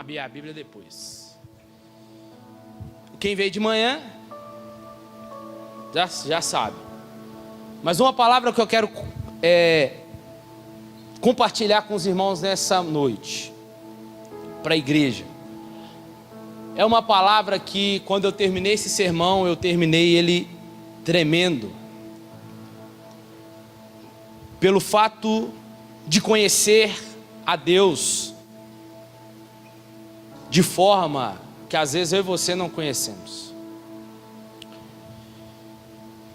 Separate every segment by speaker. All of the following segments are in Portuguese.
Speaker 1: abrir a Bíblia depois. Quem veio de manhã já sabe. Mas uma palavra que eu quero compartilhar com os irmãos nessa noite, para a igreja, é uma palavra que, quando eu terminei esse sermão, eu terminei ele tremendo, pelo fato de conhecer a Deus de forma que às vezes eu e você não conhecemos.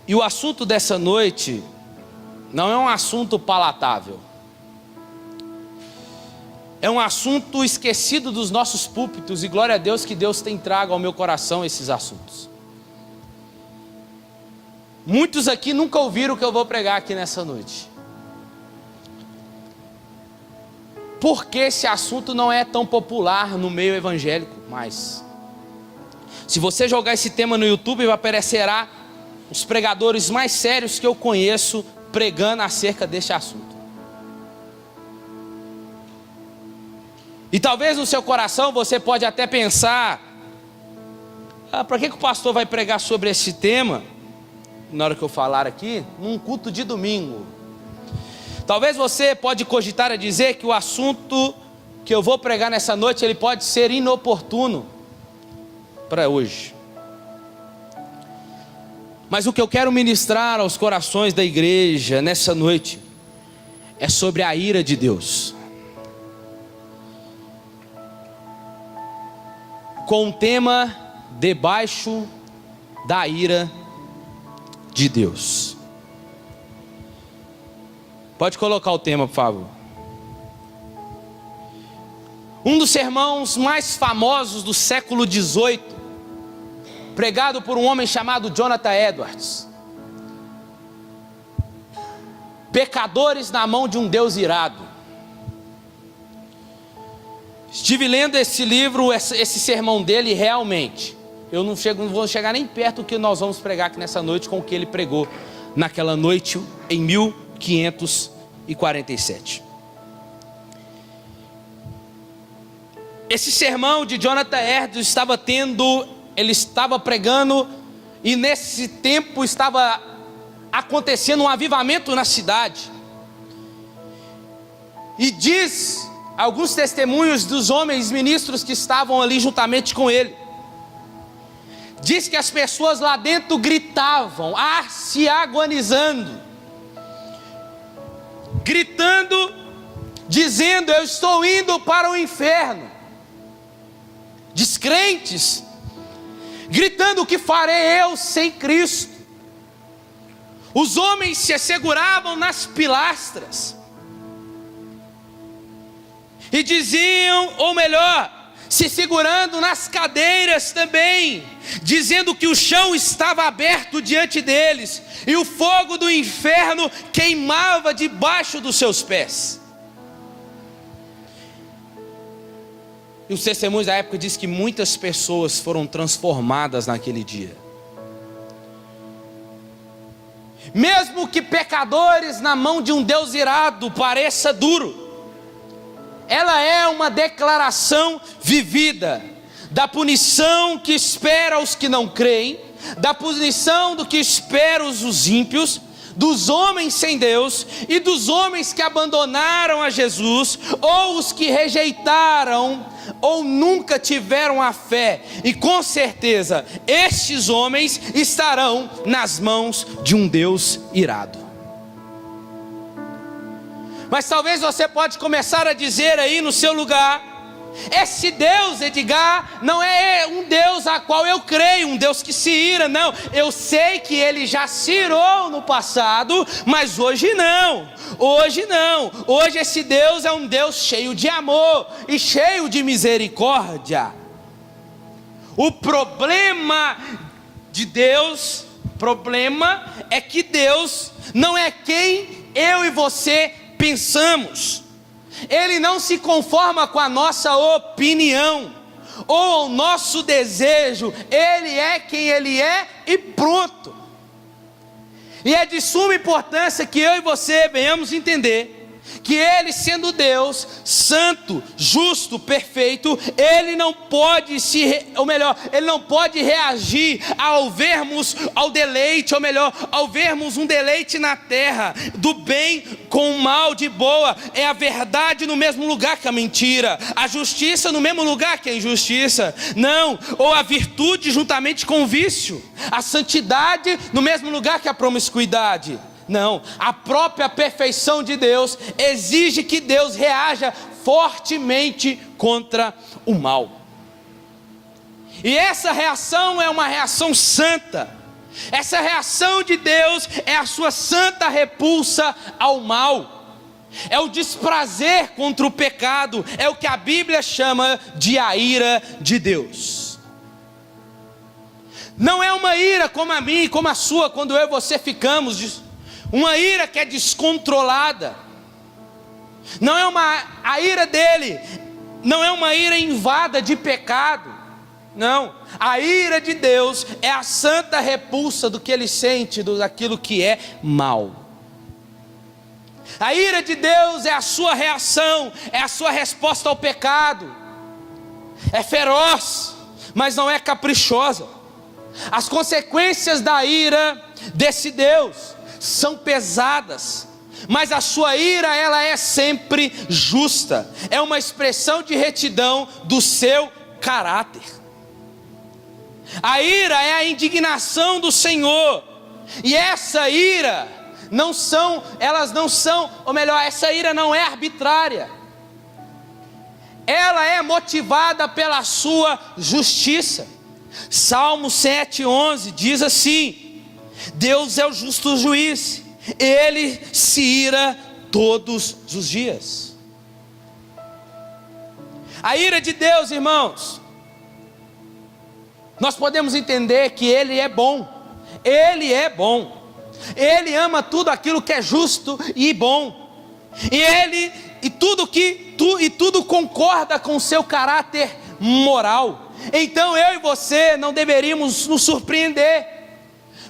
Speaker 1: E o assunto dessa noite não é um assunto palatável, é um assunto esquecido dos nossos púlpitos, e glória a Deus que Deus tem trago ao meu coração esses assuntos. Muitos aqui nunca ouviram o que eu vou pregar aqui nessa noite. Porque esse assunto não é tão popular no meio evangélico mais. Se você jogar esse tema no YouTube, aparecerá os pregadores mais sérios que eu conheço pregando acerca deste assunto. E talvez no seu coração você pode até pensar: para que o pastor vai pregar sobre esse tema, na hora que eu falar aqui, num culto de domingo? Talvez você pode cogitar a dizer que o assunto que eu vou pregar nessa noite, ele pode ser inoportuno para hoje. Mas o que eu quero ministrar aos corações da igreja nessa noite é sobre a ira de Deus, com o tema debaixo da ira de Deus. Pode colocar o tema, por favor. Um dos sermões mais famosos do século XVIII, pregado por um homem chamado Jonathan Edwards. Pecadores na mão de um Deus irado. Estive lendo esse livro, esse sermão dele, e realmente eu não vou chegar nem perto do que nós vamos pregar aqui nessa noite com o que ele pregou naquela noite em 1547. Esse sermão de Jonathan Edwards ele estava pregando, e nesse tempo estava acontecendo um avivamento na cidade. E diz alguns testemunhos dos homens ministros que estavam ali juntamente com ele. Diz que as pessoas lá dentro gritavam, se agonizando, gritando, dizendo: eu estou indo para o inferno. Descrentes, gritando: o que farei eu sem Cristo? Os homens se asseguravam nas pilastras e diziam, ou melhor, se segurando nas cadeiras também, dizendo que o chão estava aberto diante deles e o fogo do inferno queimava debaixo dos seus pés. E os testemunhos da época dizem que muitas pessoas foram transformadas naquele dia. Mesmo que pecadores na mão de um Deus irado pareça duro, ela é uma declaração vivida da punição que espera os que não creem, da punição do que espera os ímpios, dos homens sem Deus e dos homens que abandonaram a Jesus, ou os que rejeitaram ou nunca tiveram a fé. E com certeza estes homens estarão nas mãos de um Deus irado. Mas talvez você pode começar a dizer aí no seu lugar: esse Deus, Edgar, não é um Deus a qual eu creio, um Deus que se ira. Não, eu sei que ele já se irou no passado, mas hoje não. Hoje não. Hoje esse Deus é um Deus cheio de amor e cheio de misericórdia. O problema de Deus, é que Deus não é quem eu e você pensamos. Ele não se conforma com a nossa opinião ou o nosso desejo. Ele é quem ele é e pronto. E é de suma importância que eu e você venhamos entender que ele, sendo Deus, santo, justo, perfeito, ele não pode ele não pode reagir ao vermos ao deleite, ou melhor, ao vermos um deleite na terra, do bem com o mal, de boa, é a verdade no mesmo lugar que a mentira, a justiça no mesmo lugar que a injustiça, não, ou a virtude juntamente com o vício, a santidade no mesmo lugar que a promiscuidade. Não, a própria perfeição de Deus exige que Deus reaja fortemente contra o mal. E essa reação é uma reação santa. Essa reação de Deus é a sua santa repulsa ao mal. É o desprazer contra o pecado. É o que a Bíblia chama de a ira de Deus. Não é uma ira como a minha e como a sua, quando eu e você ficamos uma ira que é descontrolada. Não é a ira dele não é uma ira invada de pecado. Não, a ira de Deus é a santa repulsa do que ele sente, daquilo que é mal. A ira de Deus é a sua reação, é a sua resposta ao pecado. É feroz, mas não é caprichosa. As consequências da ira desse Deus são pesadas, mas a sua ira, ela é sempre justa, é uma expressão de retidão do seu caráter. A ira é a indignação do Senhor, e essa ira essa ira não é arbitrária, ela é motivada pela sua justiça. Salmo 7:11 diz assim: Deus é o justo juiz, ele se ira todos os dias. A ira de Deus, irmãos, nós podemos entender que ele é bom, ele é bom, ele ama tudo aquilo que é justo e bom, e tudo concorda com o seu caráter moral. Então eu e você não deveríamos nos surpreender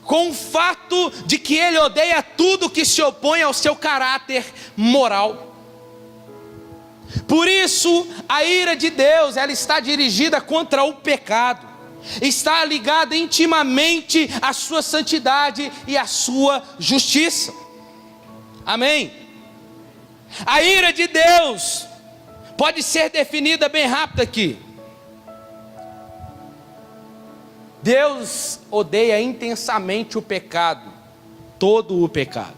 Speaker 1: com o fato de que ele odeia tudo que se opõe ao seu caráter moral. Por isso, a ira de Deus, ela está dirigida contra o pecado, está ligada intimamente à sua santidade e à sua justiça. Amém? A ira de Deus pode ser definida bem rápido aqui. Deus odeia intensamente o pecado, todo o pecado.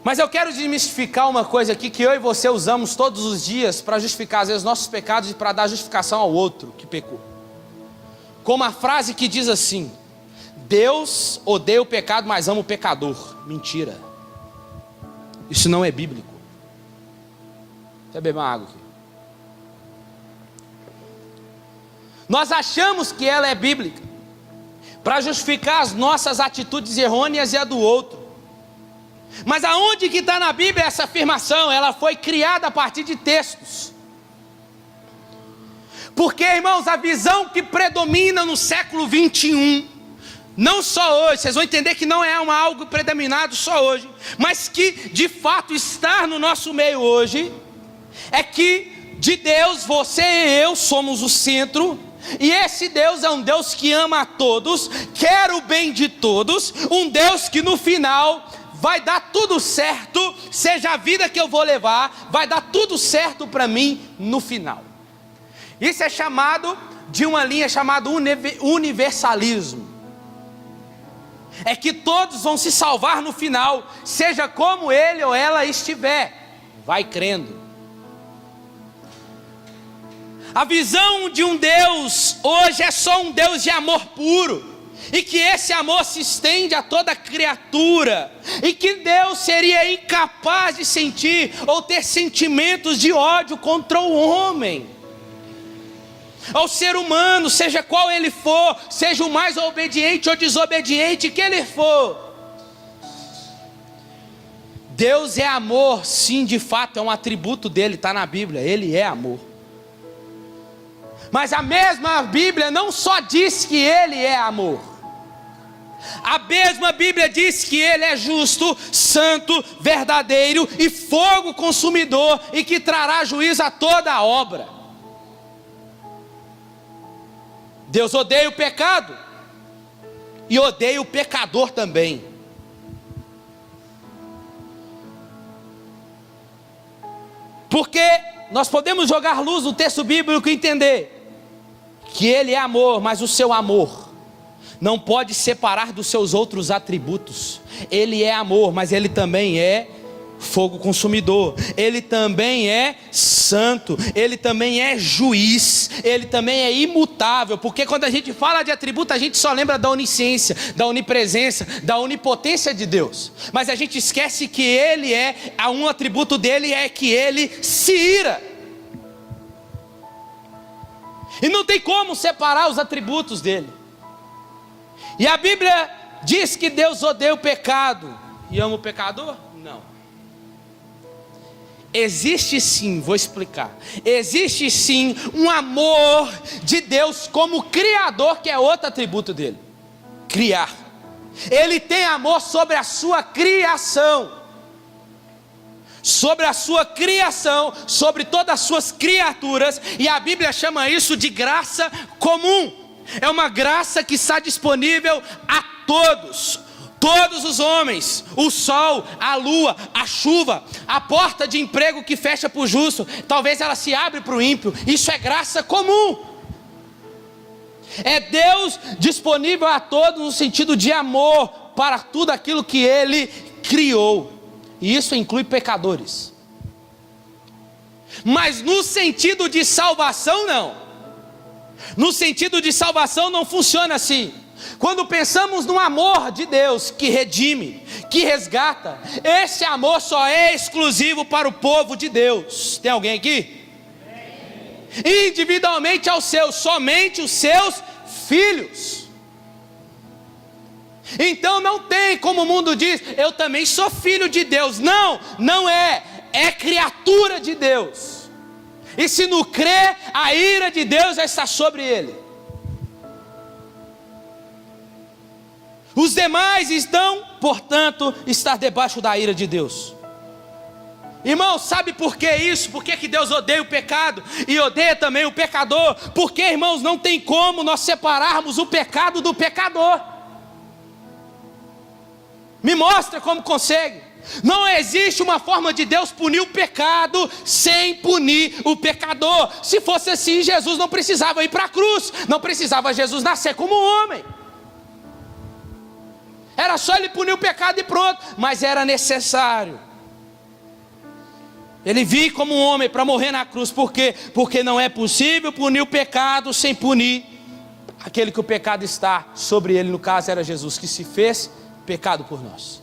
Speaker 1: Mas eu quero desmistificar uma coisa aqui que eu e você usamos todos os dias para justificar às vezes nossos pecados e para dar justificação ao outro que pecou. Como a frase que diz assim: Deus odeia o pecado, mas ama o pecador. Mentira. Isso não é bíblico. Quer beber uma água aqui? Nós achamos que ela é bíblica para justificar as nossas atitudes errôneas e a do outro. Mas aonde que está na Bíblia essa afirmação? Ela foi criada a partir de textos. Porque, irmãos, a visão que predomina no século 21, não só hoje, vocês vão entender que não é algo predominado só hoje, mas que de fato está no nosso meio hoje, é que de Deus, você e eu somos o centro. E esse Deus é um Deus que ama a todos, quer o bem de todos, um Deus que no final vai dar tudo certo, seja a vida que eu vou levar, vai dar tudo certo para mim no final. Isso é chamado de uma linha chamada universalismo. É que todos vão se salvar no final, seja como ele ou ela estiver. Vai crendo. A visão de um Deus hoje é só um Deus de amor puro, e que esse amor se estende a toda criatura, e que Deus seria incapaz de sentir ou ter sentimentos de ódio contra o homem, ao ser humano, seja qual ele for, seja o mais obediente ou desobediente que ele for. Deus é amor, sim, de fato é um atributo dele, está na Bíblia, ele é amor. Mas a mesma Bíblia não só diz que ele é amor, A mesma Bíblia diz que Ele é justo, santo, verdadeiro e fogo consumidor, e que trará juízo a toda a obra. Deus odeia o pecado e odeia o pecador também. Porque nós podemos jogar luz no texto bíblico e entender que Ele é amor, mas o seu amor não pode separar dos seus outros atributos. Ele é amor, mas Ele também é fogo consumidor. Ele também é santo. Ele também é juiz. Ele também é imutável. Porque quando a gente fala de atributo, a gente só lembra da onisciência, da onipresença, da onipotência de Deus. Mas a gente esquece que Ele um atributo dele é que Ele se ira. E não tem como separar os atributos dele. E a Bíblia diz que Deus odeia o pecado e ama o pecador? Não. Existe sim, vou explicar. Existe sim um amor de Deus como Criador, que é outro atributo dele. Criar. Ele tem amor sobre a sua criação. Sobre a sua criação, sobre todas as suas criaturas. E a Bíblia chama isso de graça comum. É uma graça que está disponível a todos. Todos os homens, o sol, a lua, a chuva, a porta de emprego que fecha para o justo, talvez ela se abre para o ímpio. Isso é graça comum. É Deus disponível a todos no sentido de amor para tudo aquilo que Ele criou. E isso inclui pecadores. Mas no sentido de salvação, não. No sentido de salvação não funciona assim. Quando pensamos no amor de Deus que redime, que resgata, esse amor só é exclusivo para o povo de Deus. Tem alguém aqui? Individualmente aos seus, somente os seus filhos. Então não tem, como o mundo diz, eu também sou filho de Deus. Não, não é. É criatura de Deus. E se não crê, a ira de Deus já está sobre ele. Os demais estão, portanto, estar debaixo da ira de Deus. Irmão, sabe por que isso? Por que Deus odeia o pecado e odeia também o pecador? Porque, irmãos, não tem como nós separarmos o pecado do pecador. Me mostra como consegue. Não existe uma forma de Deus punir o pecado sem punir o pecador. Se fosse assim, Jesus não precisava ir para a cruz, não precisava Jesus nascer como homem. Era só Ele punir o pecado e pronto. Mas era necessário Ele vir como um homem para morrer na cruz. Por quê? Porque não é possível punir o pecado sem punir aquele que o pecado está sobre ele. No caso era Jesus, que se fez pecado por nós.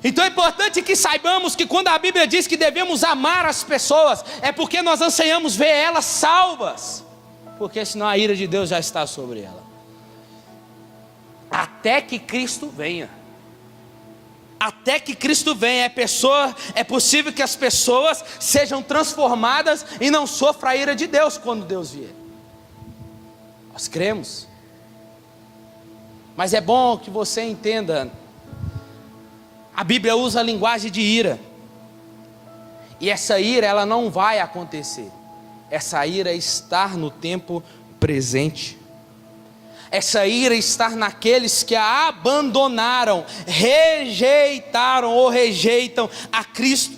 Speaker 1: Então é importante que saibamos que quando a Bíblia diz que devemos amar as pessoas, é porque nós anseiamos ver elas salvas, porque senão a ira de Deus já está sobre ela. Até que Cristo venha. Até que Cristo venha, é possível que as pessoas sejam transformadas e não sofram a ira de Deus quando Deus vier. Nós cremos. Mas é bom que você entenda, a Bíblia usa a linguagem de ira. E essa ira, ela não vai acontecer. Essa ira está no tempo presente. Essa ira está naqueles que a abandonaram, rejeitaram ou rejeitam a Cristo.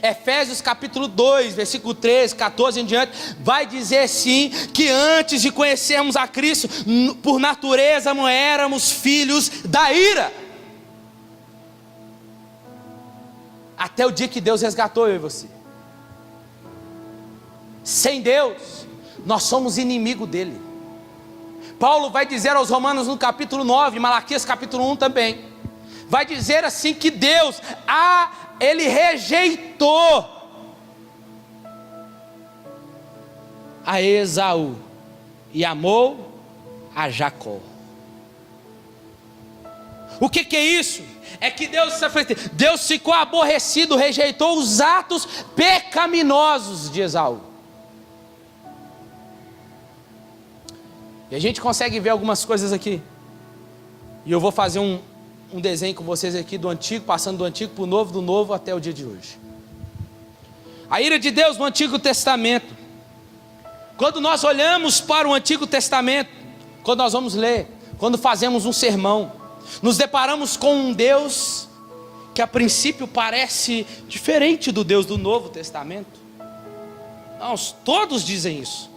Speaker 1: Efésios capítulo 2, versículo 13, 14 em diante, vai dizer sim, que antes de conhecermos a Cristo, por natureza não éramos filhos da ira. Até o dia que Deus resgatou eu e você. Sem Deus, nós somos inimigo dele. Paulo vai dizer aos Romanos no capítulo 9, Malaquias capítulo 1 também. Vai dizer assim que Deus, ele rejeitou a Esaú e amou a Jacó. O que é isso? É que Deus ficou aborrecido, rejeitou os atos pecaminosos de Esaú. E a gente consegue ver algumas coisas aqui. E eu vou fazer um desenho com vocês aqui do antigo, passando do antigo para o novo, do novo até o dia de hoje. A ira de Deus no Antigo Testamento. Quando nós olhamos para o Antigo Testamento, quando nós vamos ler, quando fazemos um sermão, nos deparamos com um Deus que a princípio parece diferente do Deus do Novo Testamento. Nós todos dizem isso.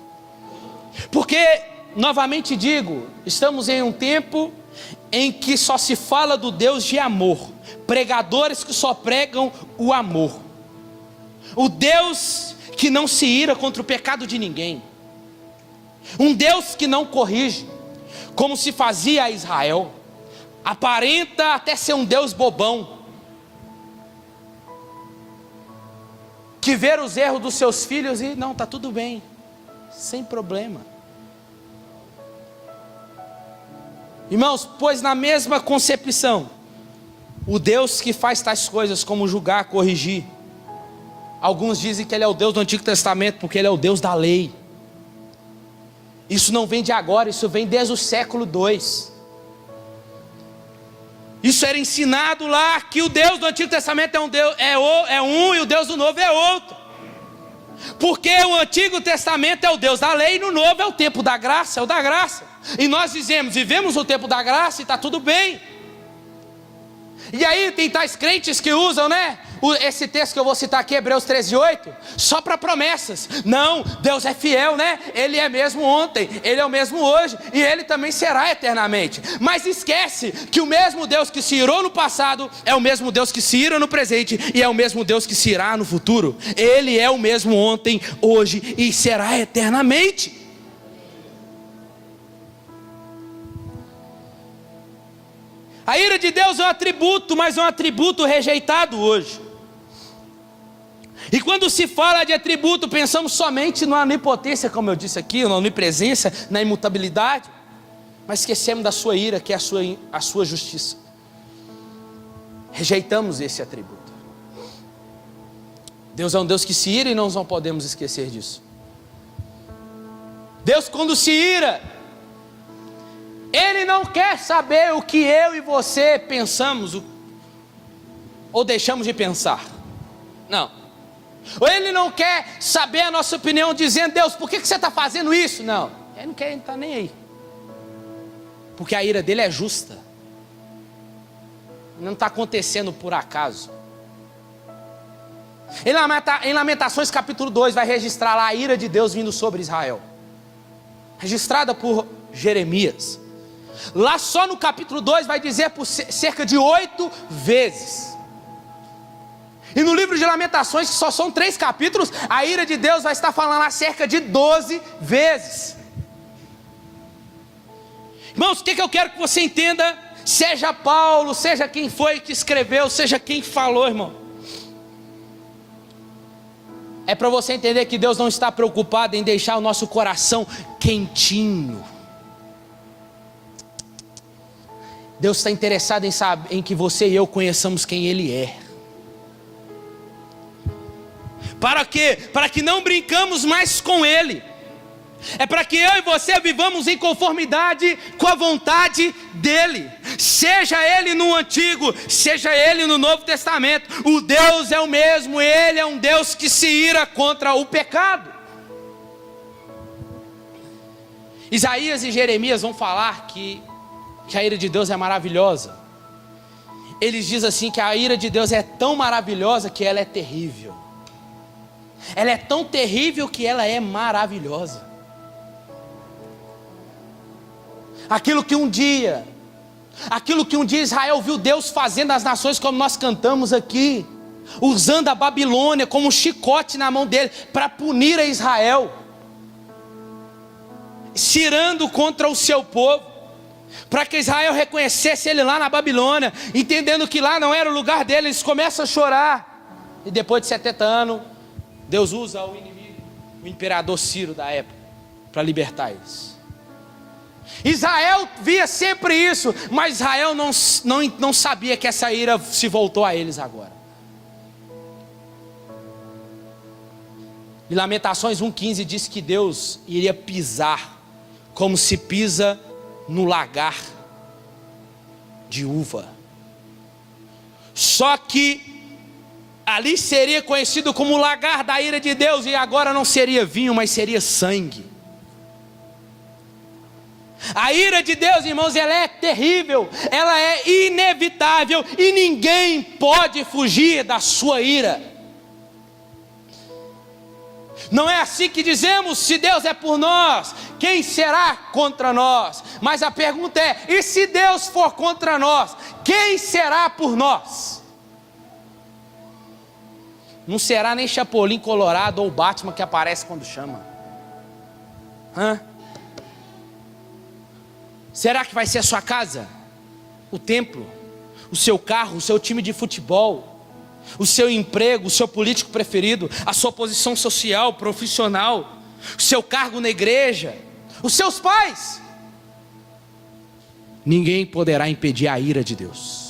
Speaker 1: Porque, novamente digo, estamos em um tempo em que só se fala do Deus de amor. Pregadores que só pregam o amor. O Deus que não se ira contra o pecado de ninguém. Um Deus que não corrige, como se fazia a Israel. Aparenta até ser um Deus bobão, que vê os erros dos seus filhos e não, está tudo bem, sem problema. Irmãos, pois na mesma concepção, o Deus que faz tais coisas como julgar, corrigir, alguns dizem que Ele é o Deus do Antigo Testamento porque Ele é o Deus da lei. Isso não vem de agora, isso vem desde o século II. Isso era ensinado lá, que o Deus do Antigo Testamento é um Deus, é um, e o Deus do Novo é outro. Porque o Antigo Testamento é o Deus da lei, e no Novo é o tempo da graça, é o da graça. E nós dizemos, vivemos o tempo da graça e está tudo bem. E aí tem tais crentes que usam, né, esse texto que eu vou citar aqui, Hebreus 13:8, só para promessas. Não, Deus é fiel, né? Ele é mesmo ontem, Ele é o mesmo hoje, e Ele também será eternamente. Mas esquece que o mesmo Deus que se irou no passado é o mesmo Deus que se ira no presente, e é o mesmo Deus que se irá no futuro. Ele é o mesmo ontem, hoje e será eternamente. A ira de Deus é um atributo, mas é um atributo rejeitado hoje. E quando se fala de atributo, pensamos somente na onipotência, como eu disse aqui, na onipresença, na imutabilidade, mas esquecemos da sua ira, que é a sua justiça. Rejeitamos esse atributo. Deus é um Deus que se ira e nós não podemos esquecer disso. Deus, quando se ira, Ele não quer saber o que eu e você pensamos ou deixamos de pensar. Não. Ou Ele não quer saber a nossa opinião, dizendo, Deus, por que você está fazendo isso? Não, Ele não quer, Ele não está nem aí. Porque a ira dele é justa. Não está acontecendo por acaso. Em Lamentações capítulo 2 vai registrar lá a ira de Deus vindo sobre Israel. Registrada por Jeremias. Lá só no capítulo 2 vai dizer por cerca de 8 vezes. E no livro de Lamentações, que só são 3 capítulos, a ira de Deus vai estar falando lá cerca de 12 vezes. Irmãos, o que eu quero que você entenda, seja Paulo, seja quem foi que escreveu, seja quem falou, irmão, é para você entender que Deus não está preocupado em deixar o nosso coração quentinho. Deus está interessado em que você e eu conheçamos quem Ele é. Para quê? Para que não brincamos mais com Ele. É para que eu e você vivamos em conformidade com a vontade dEle. Seja Ele no Antigo, seja Ele no Novo Testamento. O Deus é o mesmo, Ele é um Deus que se ira contra o pecado. Isaías e Jeremias vão falar que a ira de Deus é maravilhosa. Eles dizem assim que a ira de Deus é tão maravilhosa que ela é terrível. Ela é tão terrível que ela é maravilhosa. Aquilo que um dia Israel viu Deus fazendo às nações, como nós cantamos aqui, usando a Babilônia como um chicote na mão dele para punir a Israel, se irando contra o seu povo, para que Israel reconhecesse ele lá na Babilônia, entendendo que lá não era o lugar dele. Eles começam a chorar, e depois de 70 anos, Deus usa o inimigo, o imperador Ciro da época, para libertar eles. Israel via sempre isso, mas Israel não sabia que essa ira se voltou a eles agora. E Lamentações 1,15 diz que Deus iria pisar, como se pisa no lagar. de uva. Só que ali seria conhecido como o lagar da ira de Deus, e agora não seria vinho, mas seria sangue. A ira de Deus, irmãos, ela é terrível, ela é inevitável, e ninguém pode fugir da sua ira. Não é assim que dizemos: se Deus é por nós, quem será contra nós? Mas a pergunta é: e se Deus for contra nós, quem será por nós? Não será nem Chapolin Colorado ou Batman que aparece quando chama. Será que vai ser a sua casa, o templo, o seu carro, o seu time de futebol, o seu emprego, o seu político preferido, a sua posição social, profissional, o seu cargo na igreja, os seus pais? Ninguém poderá impedir a ira de Deus.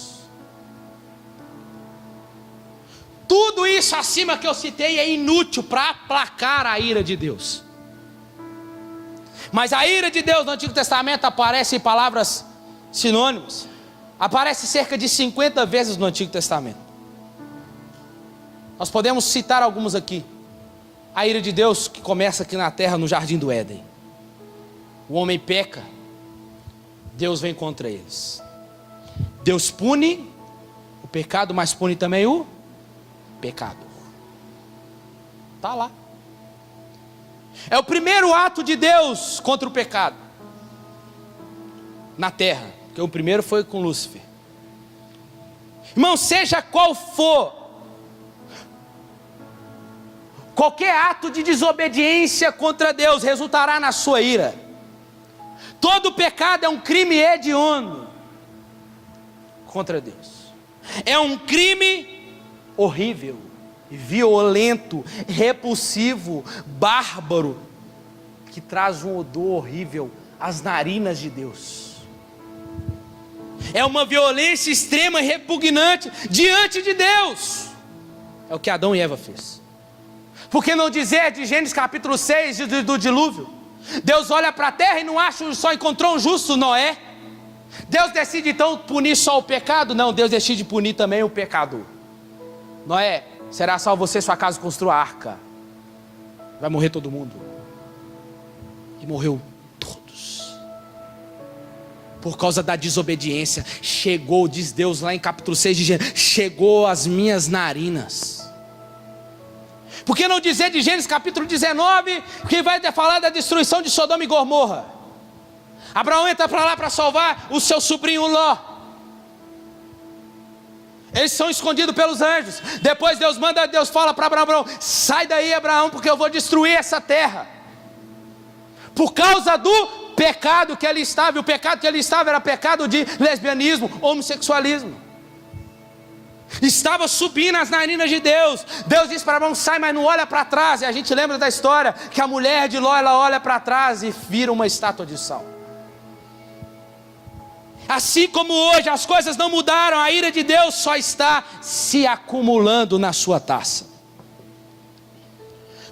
Speaker 1: Tudo isso acima que eu citei é inútil para aplacar a ira de Deus. Mas a ira de Deus no Antigo Testamento aparece em palavras sinônimas. Aparece cerca de 50 vezes no Antigo Testamento. Nós podemos citar algumas aqui. A ira de Deus que começa aqui na terra, no jardim do Éden. O homem peca, Deus vem contra eles. Deus pune o pecado, mas pune também o pecador. Está lá. É o primeiro ato de Deus contra o pecado na terra, porque o primeiro foi com Lúcifer. Irmão, seja qual for qualquer ato de desobediência contra Deus, resultará na sua ira. Todo pecado é um crime hediondo contra Deus. É um crime horrível, violento, repulsivo, bárbaro, que traz um odor horrível às narinas de Deus. É uma violência extrema e repugnante diante de Deus. É o que Adão e Eva fez. Por que não dizer de Gênesis capítulo 6 do dilúvio? Deus olha para a terra e não acha, só encontrou um justo, Noé. Deus decide então punir só o pecado? Não, Deus decide punir também o pecador. Noé, será só você e sua casa construa a arca. Vai morrer todo mundo. E morreu todos. Por causa da desobediência. Chegou, diz Deus lá em capítulo 6 de Gênesis, chegou às minhas narinas. Por que não dizer de Gênesis capítulo 19, que vai falar da destruição de Sodoma e Gomorra? Abraão entra para lá para salvar o seu sobrinho Ló. Eles são escondidos pelos anjos. Depois Deus fala para Abraão: sai daí, Abraão, porque eu vou destruir essa terra. Por causa do pecado que ali estava. E o pecado que ali estava era pecado de lesbianismo, homossexualismo. Estava subindo as narinas de Deus. Deus disse para Abraão: sai, mas não olha para trás. E a gente lembra da história que a mulher de Ló, ela olha para trás e vira uma estátua de sal. Assim como hoje as coisas não mudaram, a ira de Deus só está se acumulando na sua taça.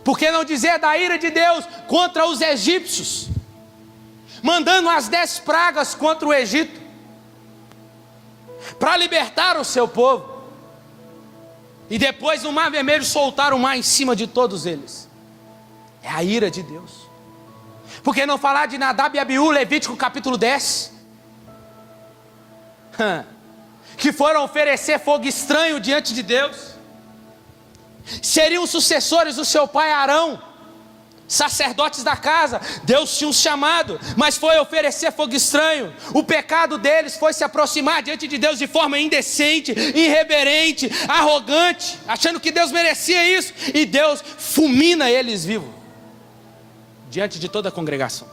Speaker 1: Por que não dizer da ira de Deus contra os egípcios, mandando as 10 pragas contra o Egito, para libertar o seu povo, e depois no Mar Vermelho soltar o mar em cima de todos eles? É a ira de Deus. Por que não falar de Nadab e Abiú, Levítico capítulo 10? Que foram oferecer fogo estranho diante de Deus. Seriam sucessores do seu pai Arão, sacerdotes da casa. Deus tinha um chamado, mas foi oferecer fogo estranho. O pecado deles foi se aproximar diante de Deus de forma indecente, irreverente, arrogante, achando que Deus merecia isso, e Deus fulmina eles vivos diante de toda a congregação.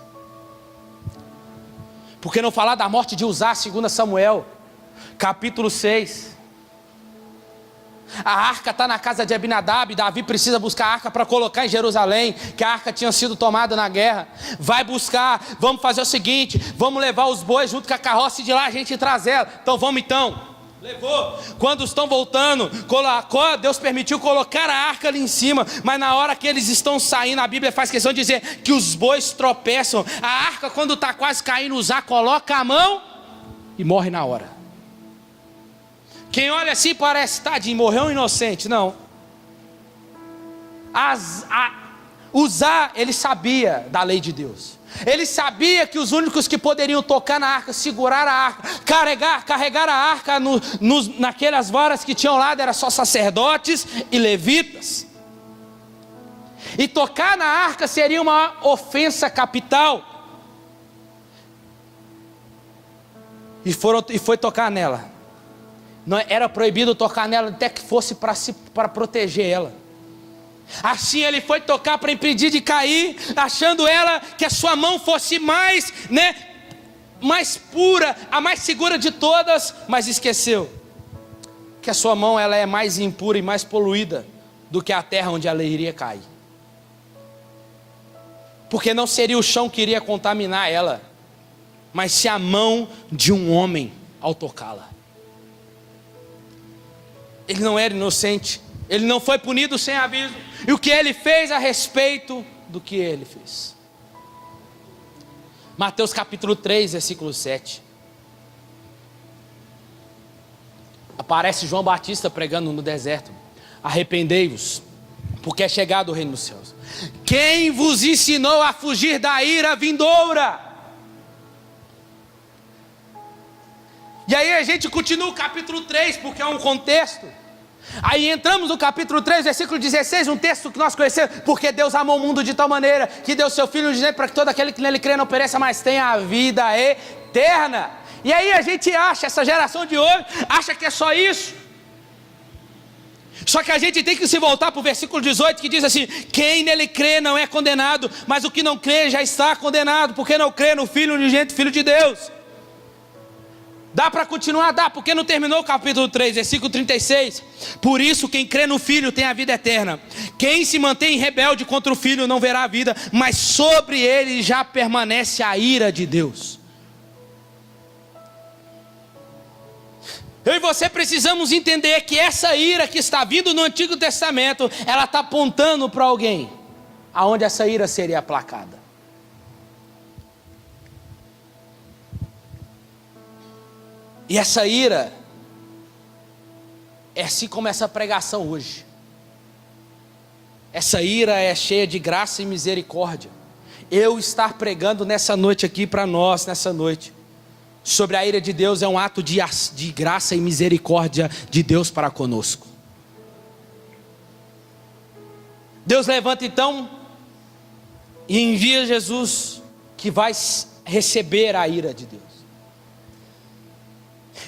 Speaker 1: Por que não falar da morte de Uzá, 2 Samuel capítulo 6? A arca está na casa de Abinadab. Davi precisa buscar a arca para colocar em Jerusalém, que a arca tinha sido tomada na guerra. Vai buscar, vamos fazer o seguinte: vamos levar os bois junto com a carroça, e de lá a gente traz ela. Então vamos então. Levou. Quando estão voltando, colocou, Deus permitiu colocar a arca ali em cima, mas na hora que eles estão saindo, a Bíblia faz questão de dizer que os bois tropeçam. A arca, quando está quase caindo, Uzá coloca a mão e morre na hora. Quem olha assim parece, tadinho, morreu um inocente. Não. Uzá, ele sabia da lei de Deus. Ele sabia que os únicos que poderiam tocar na arca, segurar a arca, carregar a arca naquelas varas que tinham lá, eram só sacerdotes e levitas. E tocar na arca seria uma ofensa capital. E foi tocar nela. Não era proibido tocar nela até que fosse para proteger ela. Assim ele foi tocar para impedir de cair, achando ela que a sua mão fosse mais pura, a mais segura de todas, mas esqueceu que a sua mão ela é mais impura e mais poluída do que a terra onde ela iria cair. Porque não seria o chão que iria contaminar ela, mas se a mão de um homem ao tocá-la. Ele não era inocente, ele não foi punido sem aviso. E o que ele fez a respeito do que ele fez? Mateus capítulo 3, versículo 7. Aparece João Batista pregando no deserto: arrependei-vos, porque é chegado o reino dos céus. Quem vos ensinou a fugir da ira vindoura? E aí a gente continua o capítulo 3, porque é um contexto. Aí entramos no capítulo 3, versículo 16, um texto que nós conhecemos: porque Deus amou o mundo de tal maneira, que deu seu Filho unigênito, para que todo aquele que nele crê não pereça, mas tenha a vida eterna. E aí a gente acha, essa geração de hoje, acha que é só isso. Só que a gente tem que se voltar para o versículo 18, que diz assim: quem nele crê não é condenado, mas o que não crê já está condenado, porque não crê no Filho unigênito, Filho de Deus. Dá para continuar? Dá, porque não terminou o capítulo 3, versículo 36. Por isso quem crê no Filho tem a vida eterna. Quem se mantém rebelde contra o Filho não verá a vida, mas sobre ele já permanece a ira de Deus. Eu e você precisamos entender que essa ira que está vindo no Antigo Testamento, ela está apontando para alguém, aonde essa ira seria aplacada. E essa ira, é assim como essa pregação hoje. Essa ira é cheia de graça e misericórdia. Eu estar pregando nessa noite aqui para nós, nessa noite, sobre a ira de Deus, é um ato de graça e misericórdia de Deus para conosco. Deus levanta então e envia Jesus, que vai receber a ira de Deus.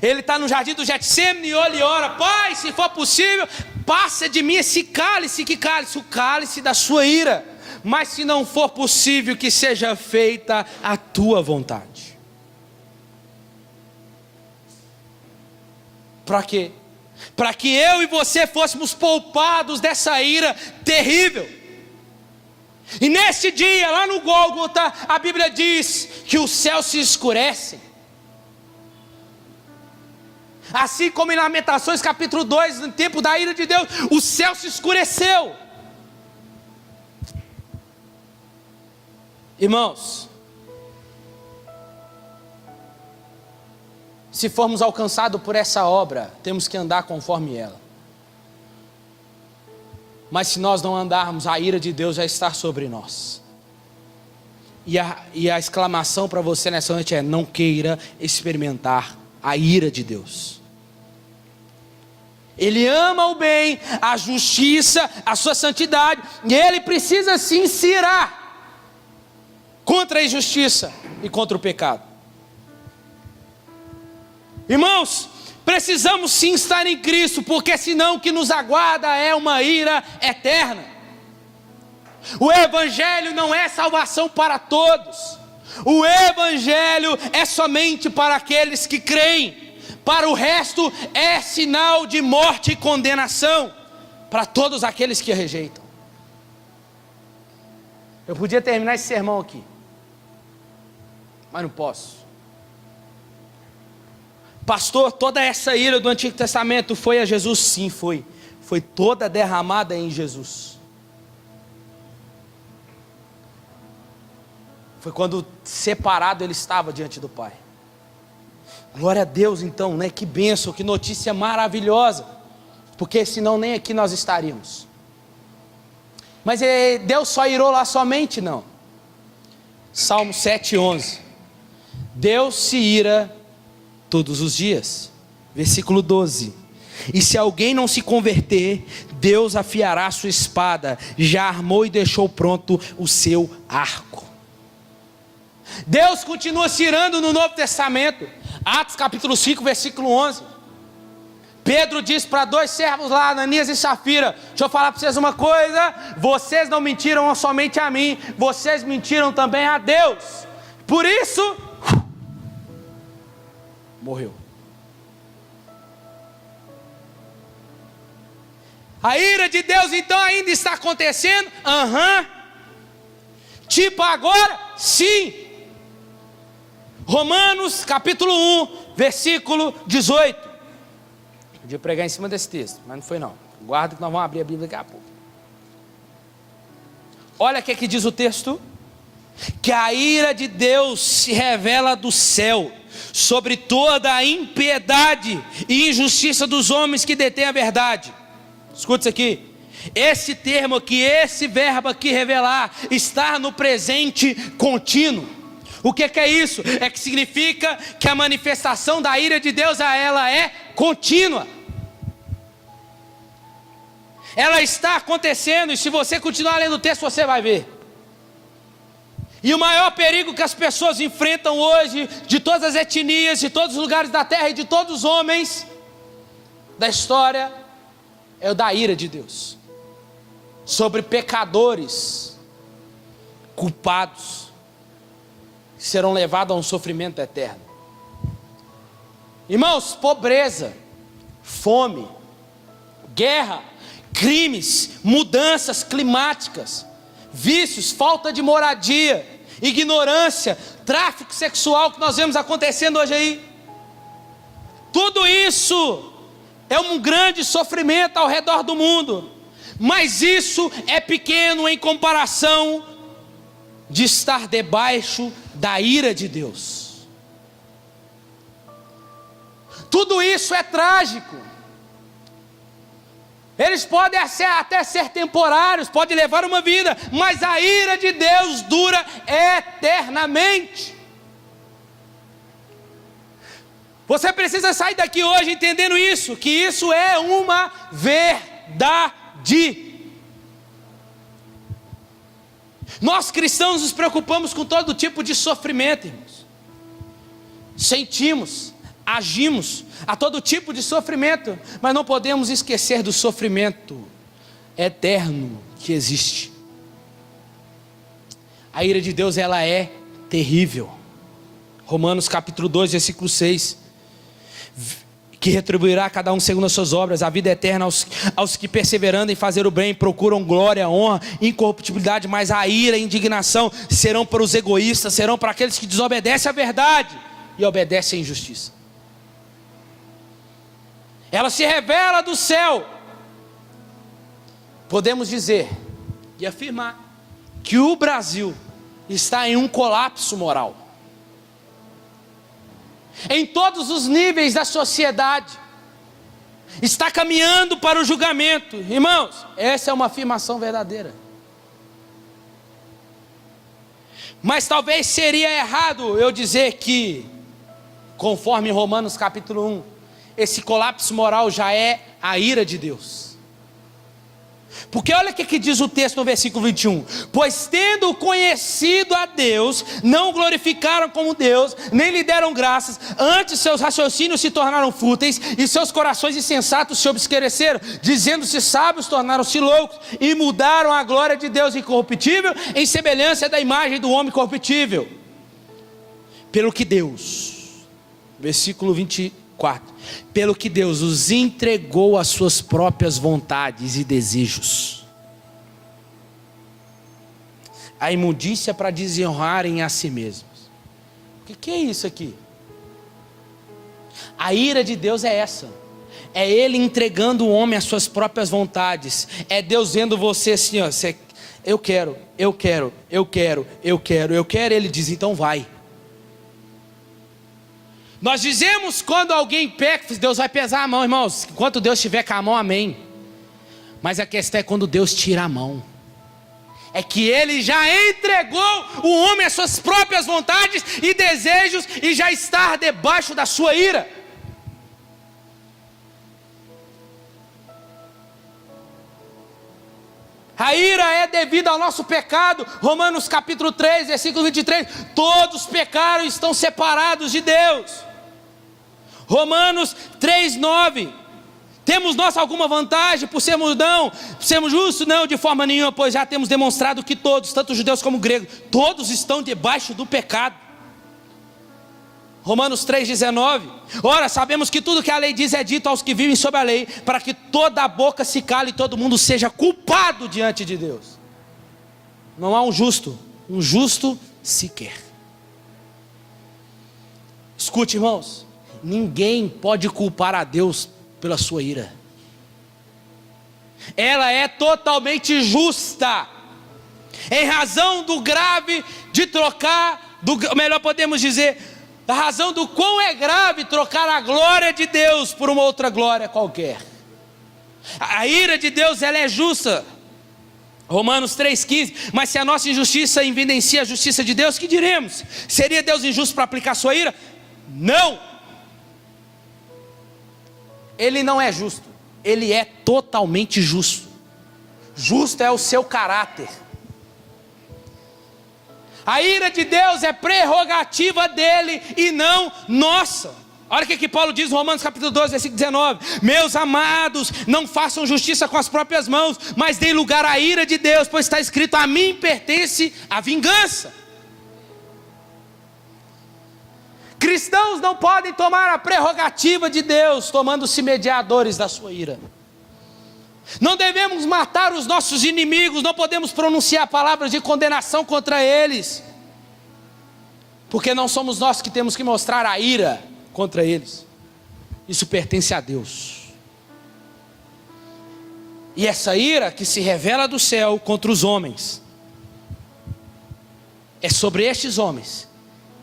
Speaker 1: Ele está no jardim do Getsemane e ele ora: Pai, se for possível, passa de mim esse cálice. Que cálice? O cálice da sua ira. Mas se não for possível, que seja feita a tua vontade. Para quê? Para que eu e você fôssemos poupados dessa ira terrível. E nesse dia, lá no Gólgota, a Bíblia diz que os céus se escurecem. Assim como em Lamentações capítulo 2, no tempo da ira de Deus, o céu se escureceu. Irmãos, se formos alcançados por essa obra, temos que andar conforme ela. Mas se nós não andarmos, a ira de Deus já está sobre nós. E a exclamação para você nessa noite é: não queira experimentar a ira de Deus. Ele ama o bem, a justiça, a sua santidade, e ele precisa sim se irar contra a injustiça e contra o pecado. Irmãos, precisamos sim estar em Cristo, porque senão o que nos aguarda é uma ira eterna. O Evangelho não é salvação para todos. O Evangelho é somente para aqueles que creem. Para o resto é sinal de morte e condenação para todos aqueles que rejeitam. Eu podia terminar esse sermão aqui, mas não posso. Pastor, toda essa ira do Antigo Testamento foi a Jesus? Sim, foi. Foi toda derramada em Jesus. Foi quando separado ele estava diante do Pai. Glória a Deus então, né? Que bênção, que notícia maravilhosa, porque senão nem aqui nós estaríamos. Mas Deus só irou lá somente? Não. Salmo 7:11. Deus se ira todos os dias. Versículo 12. E se alguém não se converter, Deus afiará a sua espada, já armou e deixou pronto o seu arco. Deus continua se irando no Novo Testamento. Atos capítulo 5, versículo 11. Pedro diz para 2 servos lá, Ananias e Safira: deixa eu falar para vocês uma coisa, vocês não mentiram somente a mim, vocês mentiram também a Deus. Por isso, morreu. A ira de Deus então ainda está acontecendo? Tipo agora? Sim. Romanos capítulo 1, versículo 18. Podia pregar em cima desse texto, mas não foi não. Guarda que nós vamos abrir a Bíblia daqui a pouco. Olha o que diz o texto: que a ira de Deus se revela do céu sobre toda a impiedade e injustiça dos homens que detêm a verdade. Escuta isso aqui. Esse termo aqui, esse verbo aqui, revelar, está no presente contínuo. O que é isso? É que significa que a manifestação da ira de Deus, ela é contínua. Ela está acontecendo, e se você continuar lendo o texto, você vai ver. E o maior perigo que as pessoas enfrentam hoje, de todas as etnias, de todos os lugares da terra e de todos os homens da história, é o da ira de Deus sobre pecadores culpados, que serão levados a um sofrimento eterno. Irmãos, pobreza, fome, guerra, crimes, mudanças climáticas, vícios, falta de moradia, ignorância, tráfico sexual que nós vemos acontecendo hoje aí. Tudo isso é um grande sofrimento ao redor do mundo, mas isso é pequeno em comparação de estar debaixo da ira de Deus. Tudo isso é trágico. Eles podem até ser temporários, podem levar uma vida, mas a ira de Deus dura eternamente. Você precisa sair daqui hoje entendendo isso, que isso é uma verdade. Nós cristãos nos preocupamos com todo tipo de sofrimento, irmãos. Sentimos, agimos a todo tipo de sofrimento, mas não podemos esquecer do sofrimento eterno que existe. A ira de Deus, ela é terrível. Romanos capítulo 2, versículo 6. Que retribuirá a cada um segundo as suas obras, a vida eterna aos que perseverando em fazer o bem, procuram glória, honra, incorruptibilidade, mas a ira e a indignação serão para os egoístas, serão para aqueles que desobedecem à verdade e obedecem à injustiça. Ela se revela do céu. Podemos dizer e afirmar que o Brasil está em um colapso moral. Em todos os níveis da sociedade, está caminhando para o julgamento. Irmãos, essa é uma afirmação verdadeira. Mas talvez seria errado eu dizer que, conforme Romanos capítulo 1, esse colapso moral já é a ira de Deus. Porque olha o que diz o texto no versículo 21. Pois tendo conhecido a Deus, não o glorificaram como Deus, nem lhe deram graças, antes seus raciocínios se tornaram fúteis, e seus corações insensatos se obscureceram, dizendo-se sábios, tornaram-se loucos, e mudaram a glória de Deus incorruptível, em semelhança da imagem do homem corruptível. Pelo que Deus, versículo 24, pelo que Deus os entregou às suas próprias vontades e desejos, a imundícia para desonrarem a si mesmos. O que é isso aqui? A ira de Deus é essa. É Ele entregando o homem às suas próprias vontades. É Deus vendo você assim, ó, eu quero. Ele diz, então vai. Nós dizemos quando alguém peca, Deus vai pesar a mão, irmãos. Enquanto Deus estiver com a mão, amém. Mas a questão é quando Deus tira a mão. É que Ele já entregou o homem às suas próprias vontades e desejos e já está debaixo da sua ira. A ira é devida ao nosso pecado. Romanos capítulo 3, versículo 23. Todos pecaram e estão separados de Deus. Romanos 3, 9. Temos nós alguma vantagem por sermos justos? Não, de forma nenhuma, pois já temos demonstrado que todos, tanto judeus como gregos, todos estão debaixo do pecado. Romanos 3,19. Ora, sabemos que tudo que a lei diz é dito aos que vivem sob a lei, para que toda a boca se cale e todo mundo seja culpado diante de Deus. Não há um justo sequer. Escute, irmãos, ninguém pode culpar a Deus pela sua ira. Ela é totalmente justa, em razão do grave de trocar, melhor podemos dizer, a razão do quão é grave trocar a glória de Deus por uma outra glória qualquer. A ira de Deus, ela é justa. Romanos 3,15. Mas se a nossa injustiça evidencia a justiça de Deus, que diremos? Seria Deus injusto para aplicar sua ira? Não. Ele não é justo. Ele é totalmente justo. Justo é o seu caráter. A ira de Deus é prerrogativa dele e não nossa. Olha o que Paulo diz em Romanos capítulo 12, versículo 19. Meus amados, não façam justiça com as próprias mãos, mas deem lugar à ira de Deus, pois está escrito: a mim pertence a vingança. Cristãos não podem tomar a prerrogativa de Deus, tomando-se mediadores da sua ira. Não devemos matar os nossos inimigos, não podemos pronunciar palavras de condenação contra eles, porque não somos nós que temos que mostrar a ira contra eles. Isso pertence a Deus. E essa ira que se revela do céu contra os homens, é sobre estes homens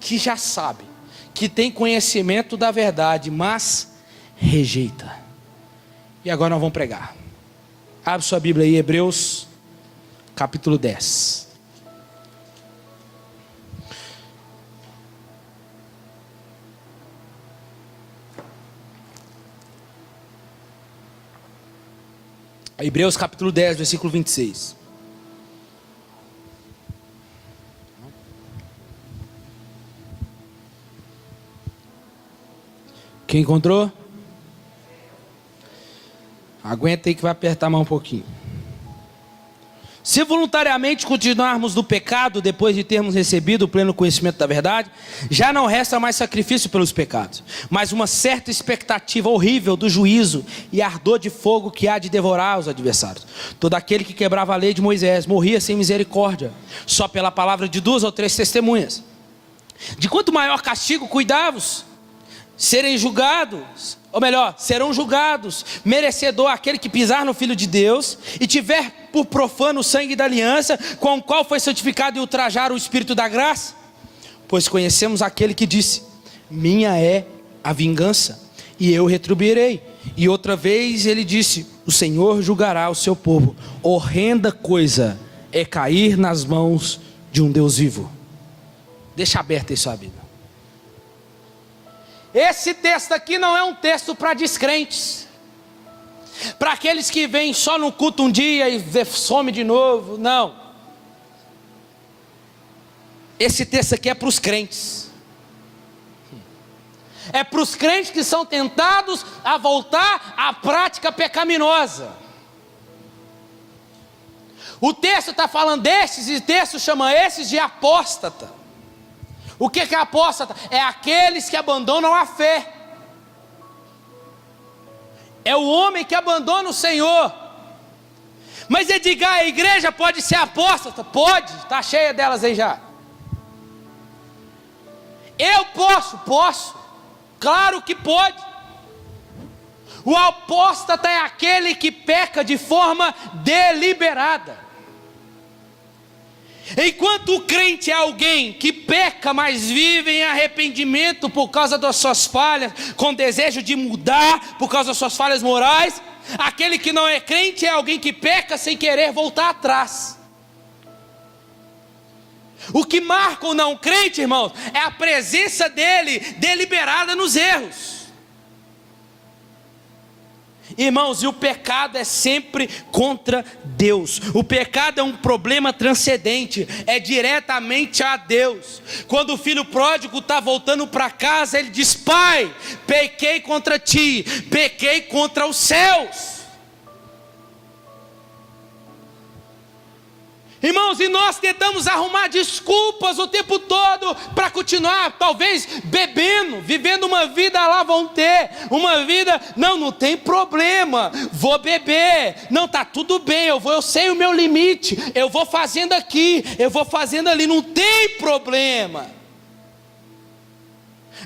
Speaker 1: que já sabem, que tem conhecimento da verdade, mas rejeita. E agora nós vamos pregar. Abre sua Bíblia aí, Hebreus capítulo 10. Hebreus capítulo 10, versículo 26. Quem encontrou? Aguenta aí que vai apertar a mão um pouquinho. Se voluntariamente continuarmos no pecado, depois de termos recebido o pleno conhecimento da verdade, já não resta mais sacrifício pelos pecados, mas uma certa expectativa horrível do juízo e ardor de fogo que há de devorar os adversários. Todo aquele que quebrava a lei de Moisés morria sem misericórdia, só pela palavra de 2 ou 3 testemunhas. De quanto maior castigo cuidai-vos, serão julgados, merecedor aquele que pisar no Filho de Deus, e tiver por profano o sangue da aliança, com o qual foi santificado, e ultrajar o Espírito da graça. Pois conhecemos aquele que disse: minha é a vingança, e eu retribuirei. E outra vez ele disse: o Senhor julgará o seu povo. Horrenda coisa é cair nas mãos de um Deus vivo. Deixa aberta aí sua Bíblia. Esse texto aqui não é um texto para descrentes, para aqueles que vêm só no culto um dia e some de novo. Não. Esse texto aqui é para os crentes. É para os crentes que são tentados a voltar à prática pecaminosa. O texto está falando desses, e o texto chama esses de apóstata. O que é apóstata? É aqueles que abandonam a fé. É o homem que abandona o Senhor. Mas Edgar, a igreja pode ser apóstata? Pode, está cheia delas aí já. Eu posso, claro que pode. O apóstata é aquele que peca de forma deliberada. Enquanto o crente é alguém que peca, mas vive em arrependimento por causa das suas falhas, com desejo de mudar por causa das suas falhas morais, aquele que não é crente é alguém que peca sem querer voltar atrás. O que marca o não crente, irmãos, é a presença dele deliberada nos erros. Irmãos, e o pecado é sempre contra Deus. O pecado é um problema transcendente, é diretamente a Deus. Quando o filho pródigo está voltando para casa, ele diz: pai, pequei contra ti, pequei contra os céus. Irmãos, e nós tentamos arrumar desculpas o tempo todo para continuar, talvez, bebendo, vivendo uma vida lá vão ter, uma vida, não tem problema, vou beber, não, está tudo bem, eu sei o meu limite, eu vou fazendo aqui, eu vou fazendo ali, não tem problema.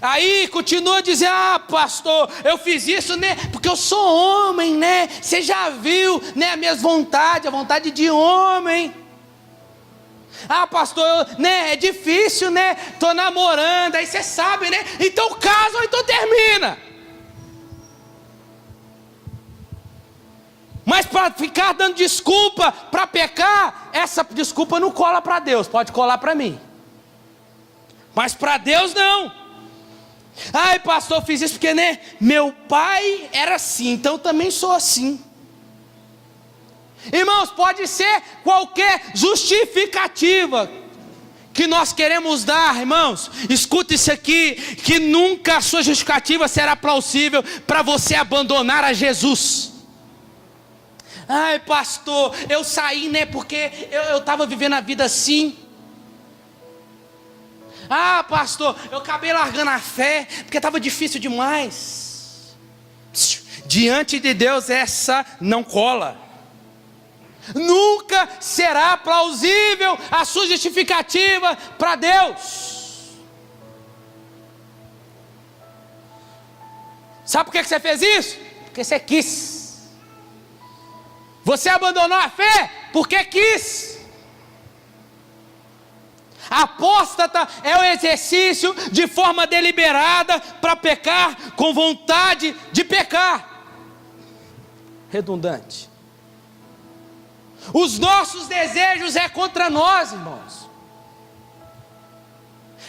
Speaker 1: Aí continua dizendo: pastor, eu fiz isso, né, porque eu sou homem, né, você já viu, né, as minhas vontades, a vontade de homem. Pastor, né, é difícil, né, tô namorando, aí você sabe, né, então casa ou então termina. Mas para ficar dando desculpa para pecar, essa desculpa não cola para Deus, pode colar para mim, mas para Deus não. Pastor, eu fiz isso porque, né, meu pai era assim, então eu também sou assim. Irmãos, pode ser qualquer justificativa que nós queremos dar, irmãos. Escuta isso aqui, que nunca a sua justificativa será plausível para você abandonar a Jesus. Pastor, eu saí, né, porque eu estava vivendo a vida assim. Pastor, eu acabei largando a fé, porque estava difícil demais. Diante de Deus essa não cola. Nunca será plausível a sua justificativa para Deus. Sabe por que você fez isso? Porque você quis. Você abandonou a fé porque quis. Apóstata é o exercício de forma deliberada para pecar com vontade de pecar. Redundante. Os nossos desejos é contra nós, irmãos.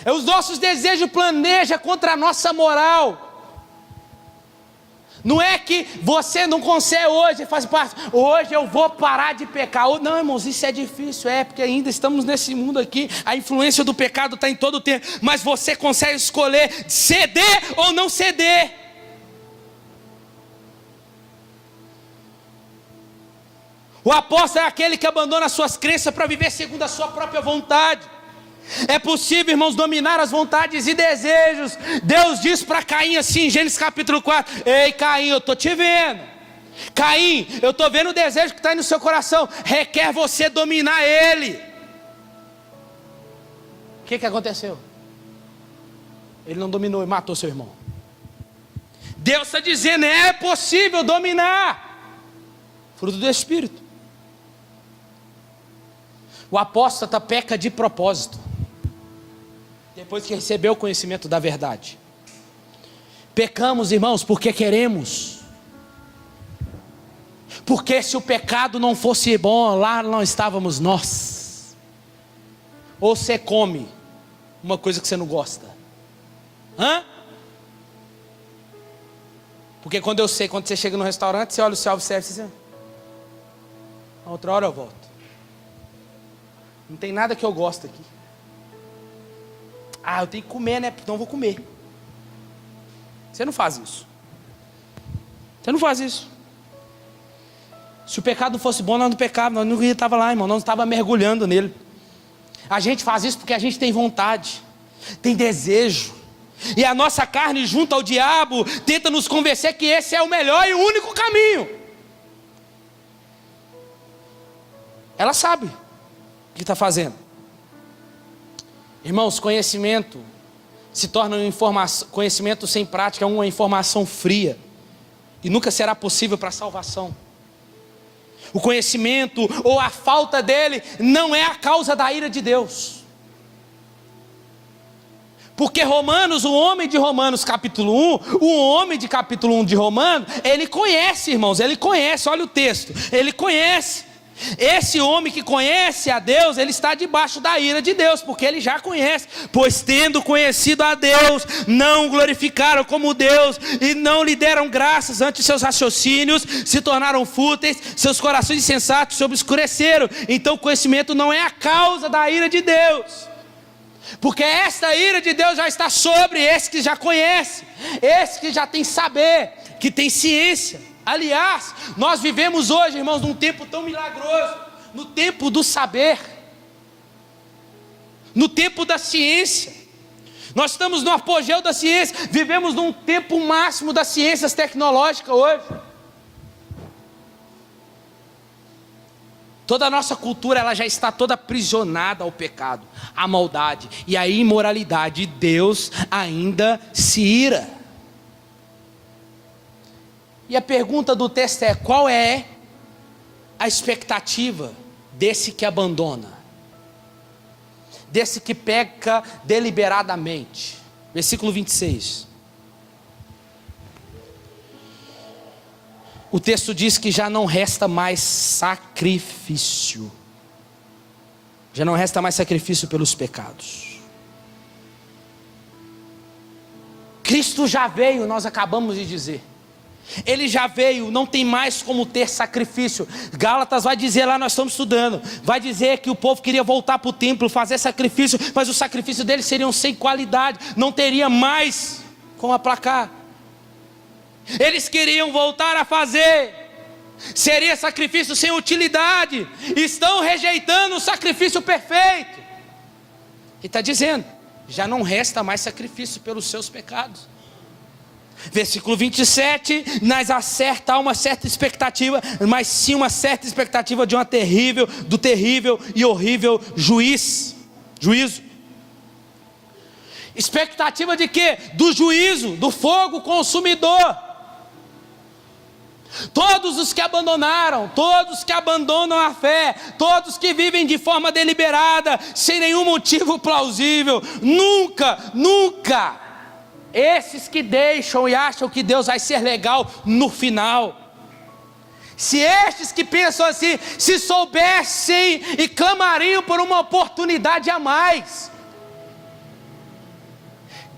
Speaker 1: Os nossos desejos planejam contra a nossa moral. Não é que você não consegue hoje, faz parte, hoje eu vou parar de pecar. Não, irmãos, isso é difícil, porque ainda estamos nesse mundo aqui, a influência do pecado está em todo o tempo, mas você consegue escolher ceder ou não ceder. O apóstolo é aquele que abandona as suas crenças para viver segundo a sua própria vontade. É possível, irmãos, dominar as vontades e desejos. Deus diz para Caim assim, em Gênesis capítulo 4: ei Caim, eu estou te vendo. Caim, eu estou vendo o desejo que está aí no seu coração, requer você dominar ele. O que aconteceu? Ele não dominou e matou seu irmão. Deus está dizendo: é possível dominar. Fruto do Espírito. O apóstata peca de propósito, depois que recebeu o conhecimento da verdade. Pecamos, irmãos, porque queremos. Porque se o pecado não fosse bom, lá não estávamos nós. Ou você come uma coisa que você não gosta. Porque quando você chega no restaurante, você olha o self-service e diz: outra hora eu volto. Não tem nada que eu gosto aqui. Eu tenho que comer, né? Então eu vou comer. Você não faz isso. Você não faz isso. Se o pecado fosse bom, nós não pecávamos, nós não estava lá, irmão, nós não estava mergulhando nele. A gente faz isso porque a gente tem vontade, tem desejo. E a nossa carne, junto ao diabo, tenta nos convencer que esse é o melhor e o único caminho. Ela sabe o que está fazendo. Irmãos, conhecimento se torna conhecimento sem prática, é uma informação fria, e nunca será possível para a salvação. O conhecimento ou a falta dele não é a causa da ira de Deus. Porque Romanos, o homem de Romanos capítulo 1, o homem de capítulo 1 de Romanos, ele conhece, irmãos, ele conhece, olha o texto, ele conhece. Esse homem que conhece a Deus, ele está debaixo da ira de Deus, porque ele já conhece. Pois tendo conhecido a Deus, não o glorificaram como Deus, e não lhe deram graças, antes seus raciocínios se tornaram fúteis, seus corações insensatos se obscureceram. Então o conhecimento não é a causa da ira de Deus, porque esta ira de Deus já está sobre esse que já conhece, esse que já tem saber, que tem ciência. Aliás, nós vivemos hoje, irmãos, num tempo tão milagroso, no tempo do saber, no tempo da ciência. Nós estamos no apogeu da ciência, vivemos num tempo máximo das ciências tecnológicas hoje. Toda a nossa cultura, ela já está toda aprisionada ao pecado, à maldade e à imoralidade. E Deus ainda se ira. E a pergunta do texto é: qual é a expectativa desse que abandona? Desse que peca deliberadamente? Versículo 26. O texto diz que já não resta mais sacrifício. Já não resta mais sacrifício pelos pecados. Cristo já veio, nós acabamos de dizer. Ele já veio, não tem mais como ter sacrifício. Gálatas vai dizer lá, nós estamos estudando, vai dizer que o povo queria voltar para o templo, fazer sacrifício, mas o sacrifício deles seriam sem qualidade, não teria mais como aplacar. Eles queriam voltar a fazer, seria sacrifício sem utilidade. Estão rejeitando o sacrifício perfeito. E está dizendo, já não resta mais sacrifício pelos seus pecados. Versículo 27, mas há uma certa expectativa, mas sim uma certa expectativa de do terrível e horrível juízo. Expectativa de quê? Do juízo, do fogo consumidor. Todos os que abandonaram, todos que abandonam a fé, todos que vivem de forma deliberada, sem nenhum motivo plausível, nunca, esses que deixam e acham que Deus vai ser legal no final. Se estes que pensam assim, se soubessem e clamariam por uma oportunidade a mais,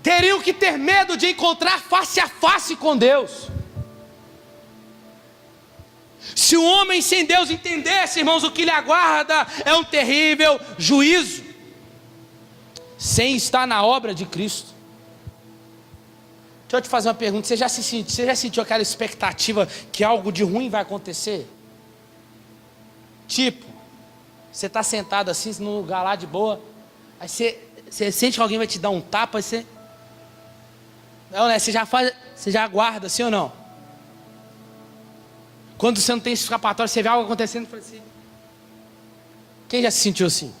Speaker 1: teriam que ter medo de encontrar face a face com Deus. Se o homem sem Deus entendesse, irmãos, o que lhe aguarda é um terrível juízo, sem estar na obra de Cristo. Deixa eu te fazer uma pergunta, você já sentiu aquela expectativa que algo de ruim vai acontecer? Tipo, você está sentado assim, num lugar lá de boa, aí você sente que alguém vai te dar um tapa, aí você já aguarda, assim ou não? Quando você não tem escapatório, você vê algo acontecendo e fala assim. Quem já se sentiu assim?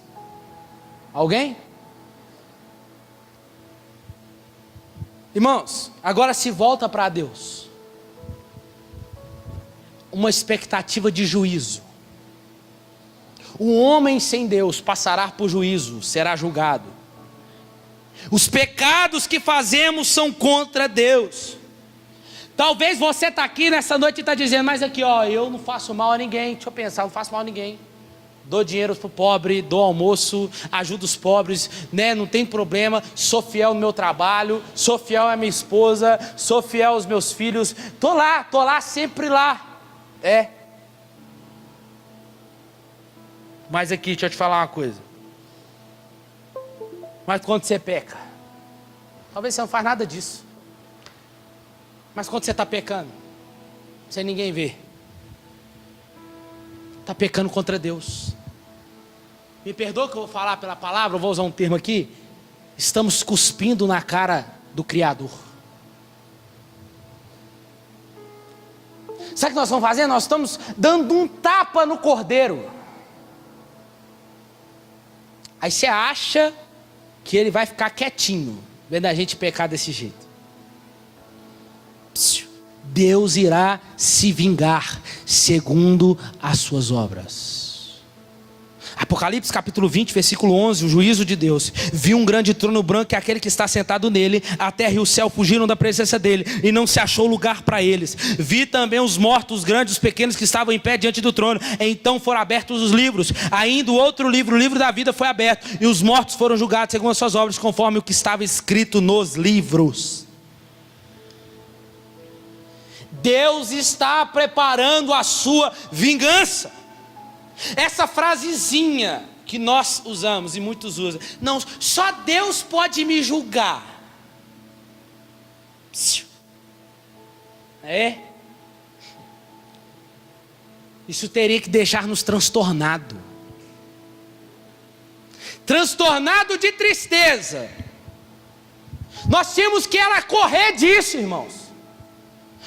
Speaker 1: Alguém? Irmãos, agora se volta para Deus. Uma expectativa de juízo. O homem sem Deus passará por juízo, será julgado. Os pecados que fazemos são contra Deus. Talvez você está aqui nessa noite e está dizendo, mas aqui eu não faço mal a ninguém. Deixa eu pensar, não faço mal a ninguém. Dou dinheiro para o pobre, dou almoço, ajudo os pobres, né? Não tem problema, sou fiel no meu trabalho, sou fiel à minha esposa, sou fiel aos meus filhos, estou lá, sempre lá. Mas aqui, deixa eu te falar uma coisa. Mas quando você peca, talvez você não faz nada disso. Mas quando você está pecando, sem ninguém ver, está pecando contra Deus. Me perdoa que eu vou falar pela palavra, eu vou usar um termo aqui. Estamos cuspindo na cara do Criador. Sabe o que nós estamos fazendo? Nós estamos dando um tapa no Cordeiro. Aí você acha que ele vai ficar quietinho, vendo a gente pecar desse jeito. Deus irá se vingar segundo as suas obras. Apocalipse capítulo 20, versículo 11, o juízo de Deus. Vi um grande trono branco e aquele que está sentado nele. A terra e o céu fugiram da presença dele e não se achou lugar para eles. Vi também os mortos, os grandes, os pequenos que estavam em pé diante do trono. Então foram abertos os livros. Ainda o outro livro, o livro da vida, foi aberto. E os mortos foram julgados segundo as suas obras, conforme o que estava escrito nos livros. Deus está preparando a sua vingança. Essa frasezinha que nós usamos e muitos usam: não, só Deus pode me julgar. Isso teria que deixar-nos transtornado de tristeza. Nós temos que correr disso, irmãos,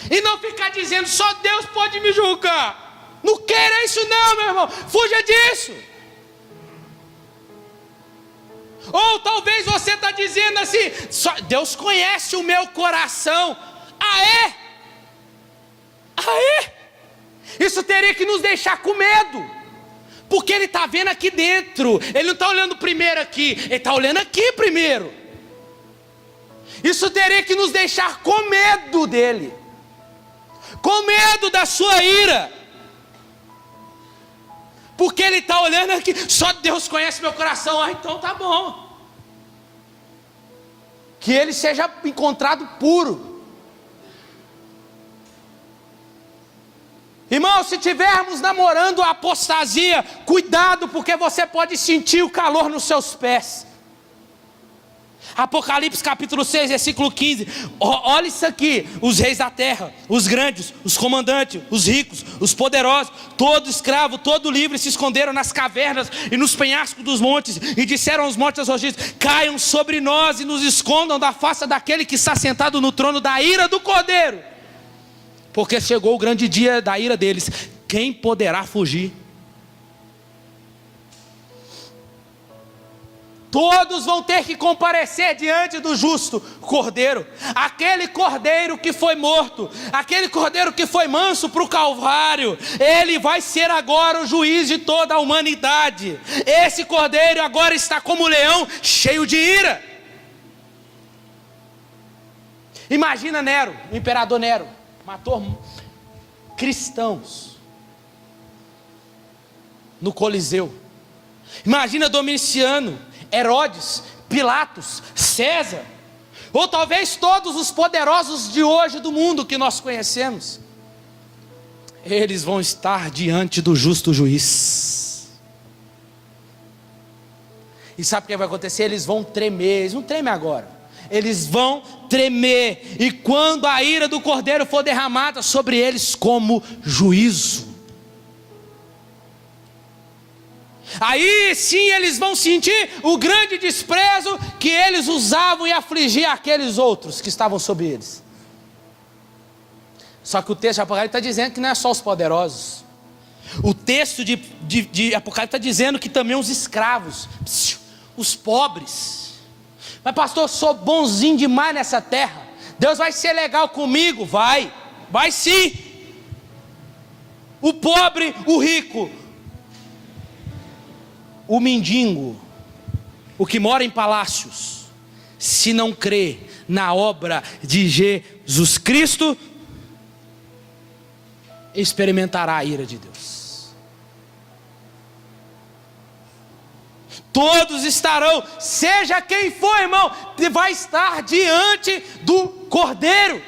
Speaker 1: e não ficar dizendo: só Deus pode me julgar. Não queira isso não, meu irmão. Fuja disso. Ou talvez você está dizendo assim: Deus conhece o meu coração. Isso teria que nos deixar com medo, porque Ele está vendo aqui dentro. Ele não está olhando primeiro aqui, Ele está olhando aqui primeiro. Isso teria que nos deixar com medo dEle, com medo da sua ira, porque Ele está olhando aqui. Só Deus conhece meu coração. Então tá bom. Que ele seja encontrado puro. Irmão, se tivermos namorando a apostasia, cuidado, porque você pode sentir o calor nos seus pés. Apocalipse capítulo 6, versículo 15. Olha isso aqui: os reis da terra, os grandes, os comandantes, os ricos, os poderosos, todo escravo, todo livre, se esconderam nas cavernas e nos penhascos dos montes, e disseram aos montes rojizos: caiam sobre nós e nos escondam da face daquele que está sentado no trono da ira do Cordeiro, porque chegou o grande dia da ira deles. Quem poderá fugir? Todos vão ter que comparecer diante do justo Cordeiro. Aquele Cordeiro que foi morto, aquele Cordeiro que foi manso para o Calvário, ele vai ser agora o juiz de toda a humanidade. Esse Cordeiro agora está como leão, cheio de ira. Imagina Nero, o imperador Nero, matou cristãos no Coliseu. Imagina Domiciano, Herodes, Pilatos, César, ou talvez todos os poderosos de hoje do mundo que nós conhecemos. Eles vão estar diante do justo juiz. E sabe o que vai acontecer? Eles vão tremer. Eles não tremem agora, eles vão tremer. E quando a ira do Cordeiro for derramada sobre eles como juízo, aí sim eles vão sentir o grande desprezo que eles usavam e afligir aqueles outros que estavam sobre eles. Só que o texto de Apocalipse está dizendo que não é só os poderosos. O texto de Apocalipse está dizendo que também os escravos, os pobres. Mas pastor, eu sou bonzinho demais nessa terra, Deus vai ser legal comigo? Vai sim. O pobre, o rico, o mendigo, o que mora em palácios, se não crê na obra de Jesus Cristo, experimentará a ira de Deus. Todos estarão, seja quem for, irmão, vai estar diante do Cordeiro.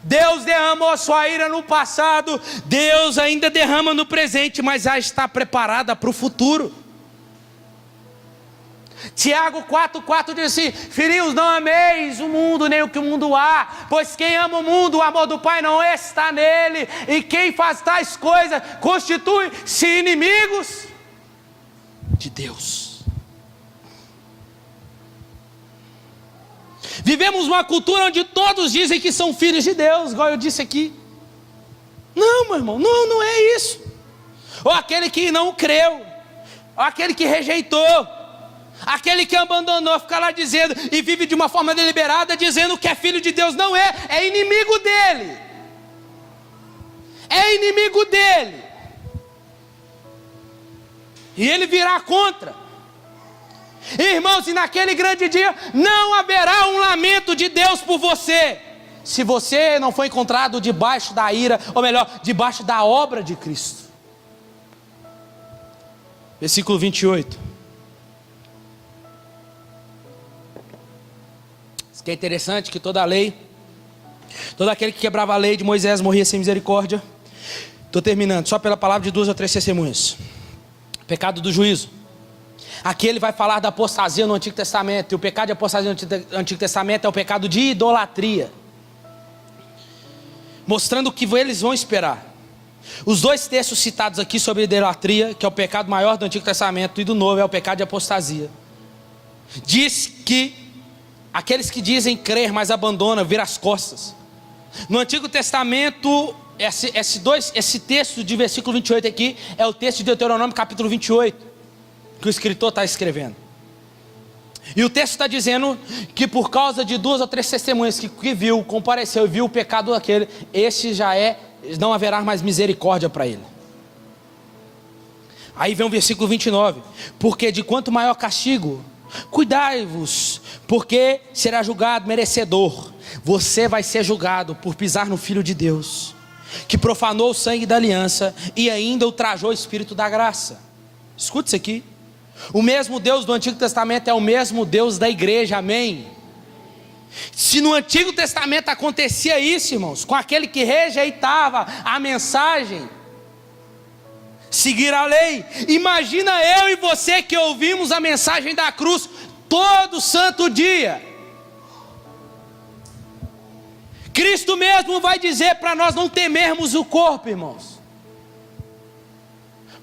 Speaker 1: Deus derramou a sua ira no passado, Deus ainda derrama no presente, mas já está preparada para o futuro. Tiago 4,4 diz assim: filhinhos, não ameis o mundo nem o que o mundo há, pois quem ama o mundo, o amor do Pai não está nele, e quem faz tais coisas constitui-se inimigos de Deus. Vivemos uma cultura onde todos dizem que são filhos de Deus, igual eu disse aqui. Não, meu irmão, não é isso. Ou aquele que não creu, ou aquele que rejeitou. Aquele que abandonou, fica lá dizendo, e vive de uma forma deliberada, dizendo que é filho de Deus. Não é, é inimigo dele. É inimigo dele. E ele virá contra. Irmãos, e naquele grande dia, não haverá um lamento de Deus por você, se você não for encontrado debaixo da ira, ou melhor, debaixo da obra de Cristo. Versículo 28. Isso que é interessante, que toda a lei, todo aquele que quebrava a lei de Moisés morria sem misericórdia. Estou terminando, só pela palavra de 2 ou 3 testemunhas. Pecado do juízo. Aqui ele vai falar da apostasia no Antigo Testamento. E o pecado de apostasia no Antigo Testamento é o pecado de idolatria, mostrando o que eles vão esperar. Os dois textos citados aqui sobre idolatria, que é o pecado maior do Antigo Testamento, e do Novo é o pecado de apostasia. Diz que aqueles que dizem crer, mas abandonam, viram as costas. No Antigo Testamento, esse texto de versículo 28 aqui é o texto de Deuteronômio capítulo 28, que o escritor está escrevendo. E o texto está dizendo que por causa de 2 ou 3 testemunhas que viu, compareceu e viu o pecado daquele, esse já é, não haverá mais misericórdia para ele. Aí vem o versículo 29. Porque de quanto maior castigo, cuidai-vos, porque será julgado merecedor. Você vai ser julgado por pisar no Filho de Deus, que profanou o sangue da aliança e ainda ultrajou o Espírito da graça. Escute isso aqui. O mesmo Deus do Antigo Testamento é o mesmo Deus da igreja, amém? Se no Antigo Testamento acontecia isso, irmãos, com aquele que rejeitava a mensagem, seguir a lei, imagina eu e você que ouvimos a mensagem da cruz todo santo dia. Cristo mesmo vai dizer para nós não temermos o corpo, irmãos,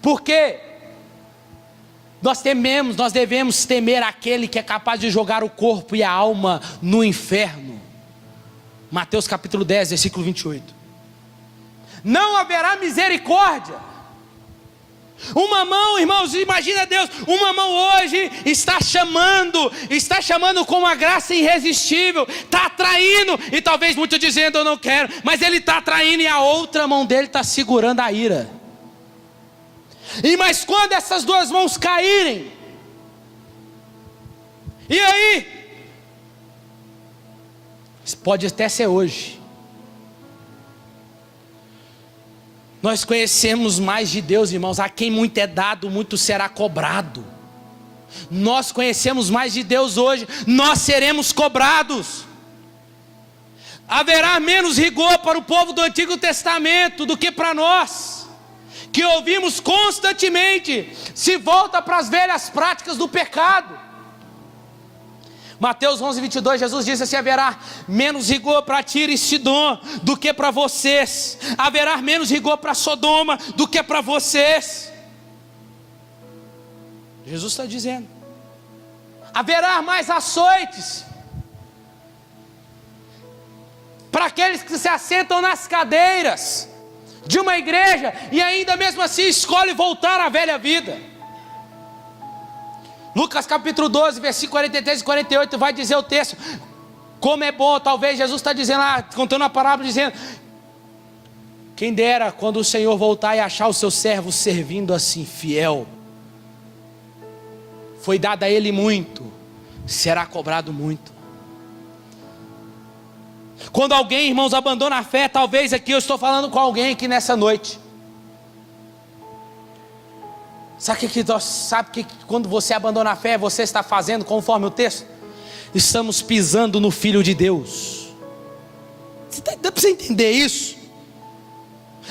Speaker 1: porque nós devemos temer aquele que é capaz de jogar o corpo e a alma no inferno. Mateus capítulo 10, versículo 28. Não haverá misericórdia. Uma mão, irmãos, imagina Deus, uma mão hoje está chamando com uma graça irresistível, está atraindo, e talvez muitos dizendo eu não quero, mas ele está atraindo e a outra mão dele está segurando a ira. Mas quando essas duas mãos caírem, e aí? Pode até ser hoje. Nós conhecemos mais de Deus, irmãos. A quem muito é dado, muito será cobrado. Nós conhecemos mais de Deus hoje, nós seremos cobrados. Haverá menos rigor para o povo do Antigo Testamento do que para nós, que ouvimos constantemente, se volta para as velhas práticas do pecado. Mateus 11, 22, Jesus disse assim: haverá menos rigor para Tiro e Sidom do que para vocês, haverá menos rigor para Sodoma do que para vocês. Jesus está dizendo, haverá mais açoites para aqueles que se assentam nas cadeiras de uma igreja e ainda mesmo assim escolhe voltar à velha vida. Lucas capítulo 12, versículo 43 e 48 vai dizer o texto, como é bom, talvez Jesus está dizendo lá, contando uma parábola dizendo, quem dera quando o Senhor voltar e achar o seu servo servindo assim fiel, foi dado a ele muito, será cobrado muito. Quando alguém, irmãos, abandona a fé, talvez aqui eu estou falando com alguém aqui nessa noite. Sabe que quando você abandona a fé, você está fazendo conforme o texto? Estamos pisando no Filho de Deus. Dá para você entender isso?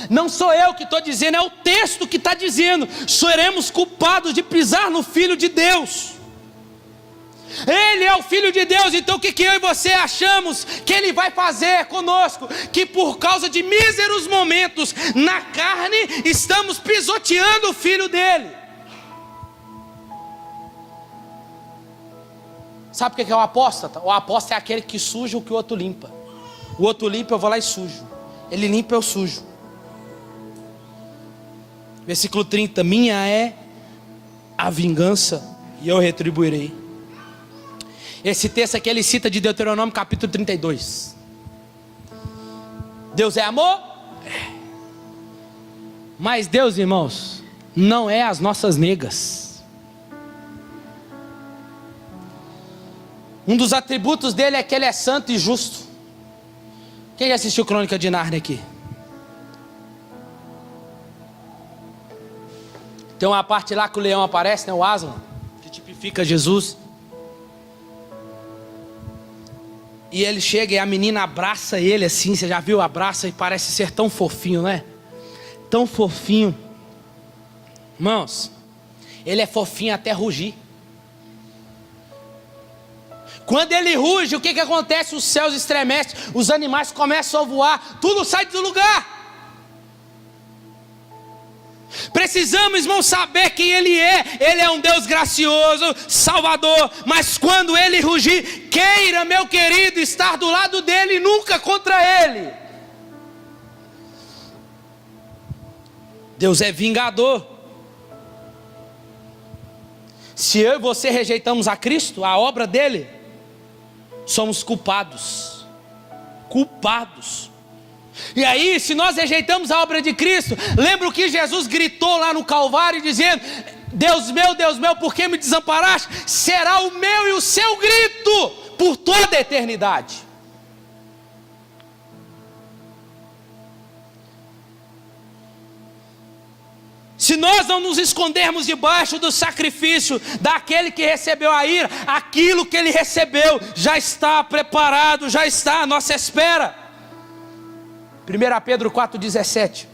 Speaker 1: Não sou eu que estou dizendo, é o texto que está dizendo. Seremos culpados de pisar no Filho de Deus. Ele é o Filho de Deus, então o que eu e você achamos que Ele vai fazer conosco? Que por causa de míseros momentos na carne, estamos pisoteando o Filho dele. Sabe o que é o apóstata? O apóstata é aquele que suja o que o outro limpa. O outro limpa, eu vou lá e sujo. Ele limpa, eu sujo. Versículo 30, minha é a vingança, e eu retribuirei. Esse texto aqui ele cita de Deuteronômio capítulo 32. Deus é amor? É. Mas Deus, irmãos, não é as nossas negas. Um dos atributos dele é que ele é santo e justo. Quem já assistiu Crônica de Nárnia aqui? Tem uma parte lá que o leão aparece, né? O Aslan, que tipifica Jesus. E ele chega e a menina abraça ele assim, você já viu? Abraça e parece ser tão fofinho, né? Tão fofinho. Irmãos, ele é fofinho até rugir. Quando ele ruge, o que acontece? Os céus estremecem, os animais começam a voar, tudo sai do lugar. Precisamos, irmão, saber quem Ele é. Ele é um Deus gracioso, Salvador. Mas quando Ele rugir, queira, meu querido, estar do lado dEle e nunca contra Ele. Deus é vingador. Se eu e você rejeitamos a Cristo, a obra dEle, somos culpados. Culpados. E aí, se nós rejeitamos a obra de Cristo, lembra o que Jesus gritou lá no Calvário, dizendo: Deus meu, por que me desamparaste? Será o meu e o seu grito por toda a eternidade. Se nós não nos escondermos debaixo do sacrifício daquele que recebeu a ira, aquilo que ele recebeu já está preparado, já está à nossa espera. 1 Pedro 4,17.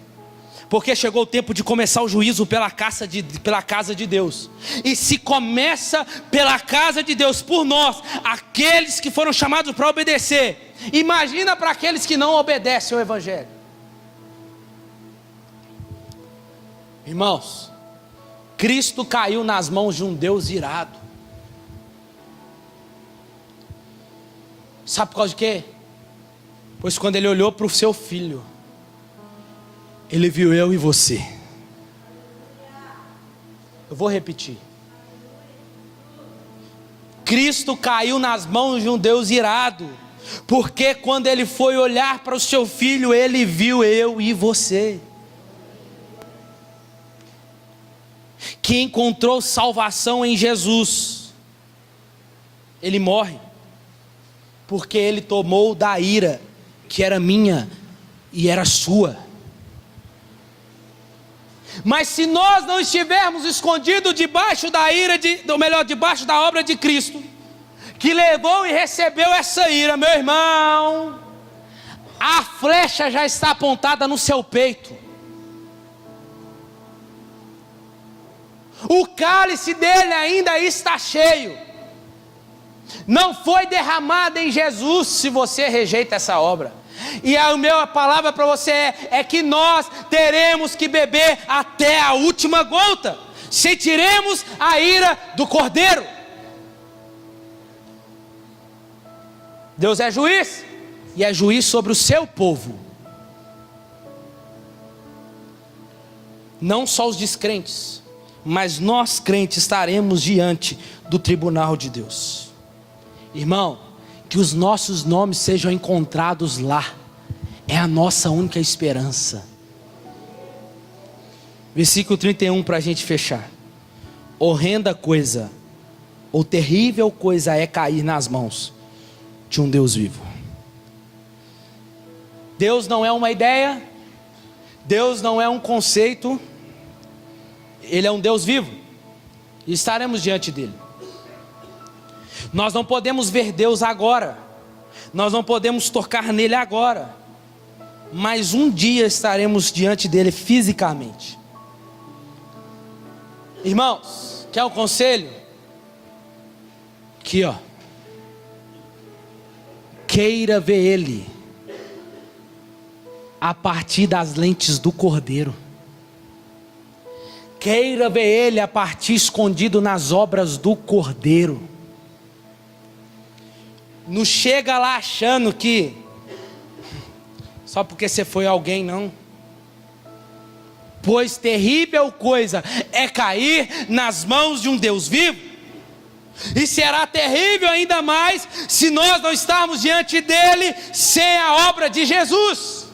Speaker 1: Porque chegou o tempo de começar o juízo pela casa de Deus. E se começa pela casa de Deus, por nós, aqueles que foram chamados para obedecer, imagina para aqueles que não obedecem ao Evangelho. Irmãos, Cristo caiu nas mãos de um Deus irado. Sabe por causa de quê? Pois quando ele olhou para o seu filho, ele viu eu e você. Eu vou repetir. Cristo caiu nas mãos de um Deus irado, porque quando ele foi olhar para o seu filho, ele viu eu e você, que encontrou salvação em Jesus. Ele morre, porque ele tomou da ira que era minha e era sua. Mas se nós não estivermos escondidos debaixo da ira, debaixo da obra de Cristo, que levou e recebeu essa ira, meu irmão, a flecha já está apontada no seu peito. O cálice dele ainda está cheio. Não foi derramada em Jesus se você rejeita essa obra. E a minha palavra para você é que nós teremos que beber até a última gota. Sentiremos a ira do Cordeiro. Deus é juiz, e é juiz sobre o seu povo. Não só os descrentes, mas nós crentes estaremos diante do tribunal de Deus. Irmão, que os nossos nomes sejam encontrados lá, é a nossa única esperança. Versículo 31 para a gente fechar. Horrenda coisa, ou terrível coisa é cair nas mãos de um Deus vivo. Deus não é uma ideia, Deus não é um conceito, Ele é um Deus vivo, e estaremos diante dele. Nós não podemos ver Deus agora, nós não podemos tocar nele agora, mas um dia estaremos diante dele fisicamente. Irmãos, quer um conselho? Aqui ó, queira ver ele a partir das lentes do Cordeiro. Queira ver ele a partir escondido nas obras do Cordeiro. Não chega lá achando que só porque você foi alguém, não. Pois terrível coisa é cair nas mãos de um Deus vivo. E será terrível ainda mais se nós não estarmos diante dele sem a obra de Jesus.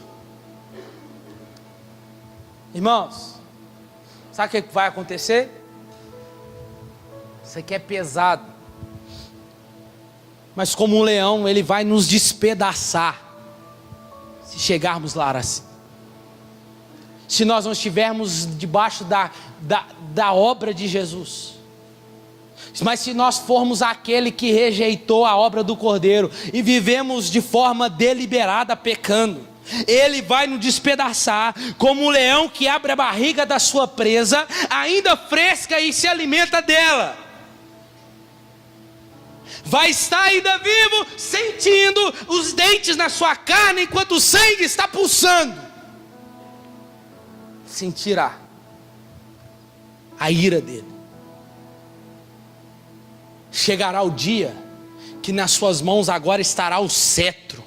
Speaker 1: Irmãos, sabe o que vai acontecer? Isso aqui é pesado. Mas como um leão, ele vai nos despedaçar se chegarmos lá assim. Se nós não estivermos debaixo da obra de Jesus. Mas se nós formos aquele que rejeitou a obra do Cordeiro e vivemos de forma deliberada pecando, ele vai nos despedaçar como um leão que abre a barriga da sua presa, ainda fresca, e se alimenta dela. Vai estar ainda vivo, sentindo os dentes na sua carne, enquanto o sangue está pulsando. Sentirá a ira dele. Chegará o dia que nas suas mãos agora estará o cetro,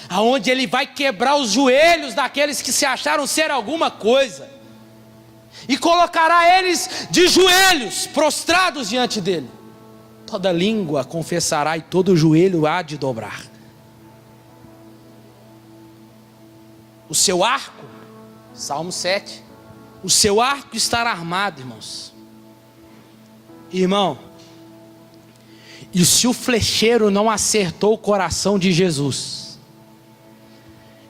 Speaker 1: aonde ele vai quebrar os joelhos daqueles que se acharam ser alguma coisa, e colocará eles de joelhos, prostrados diante dele. Toda língua confessará e todo joelho há de dobrar. O seu arco, Salmo 7, o seu arco estará armado, irmãos. Irmão, e se o flecheiro não acertou o coração de Jesus,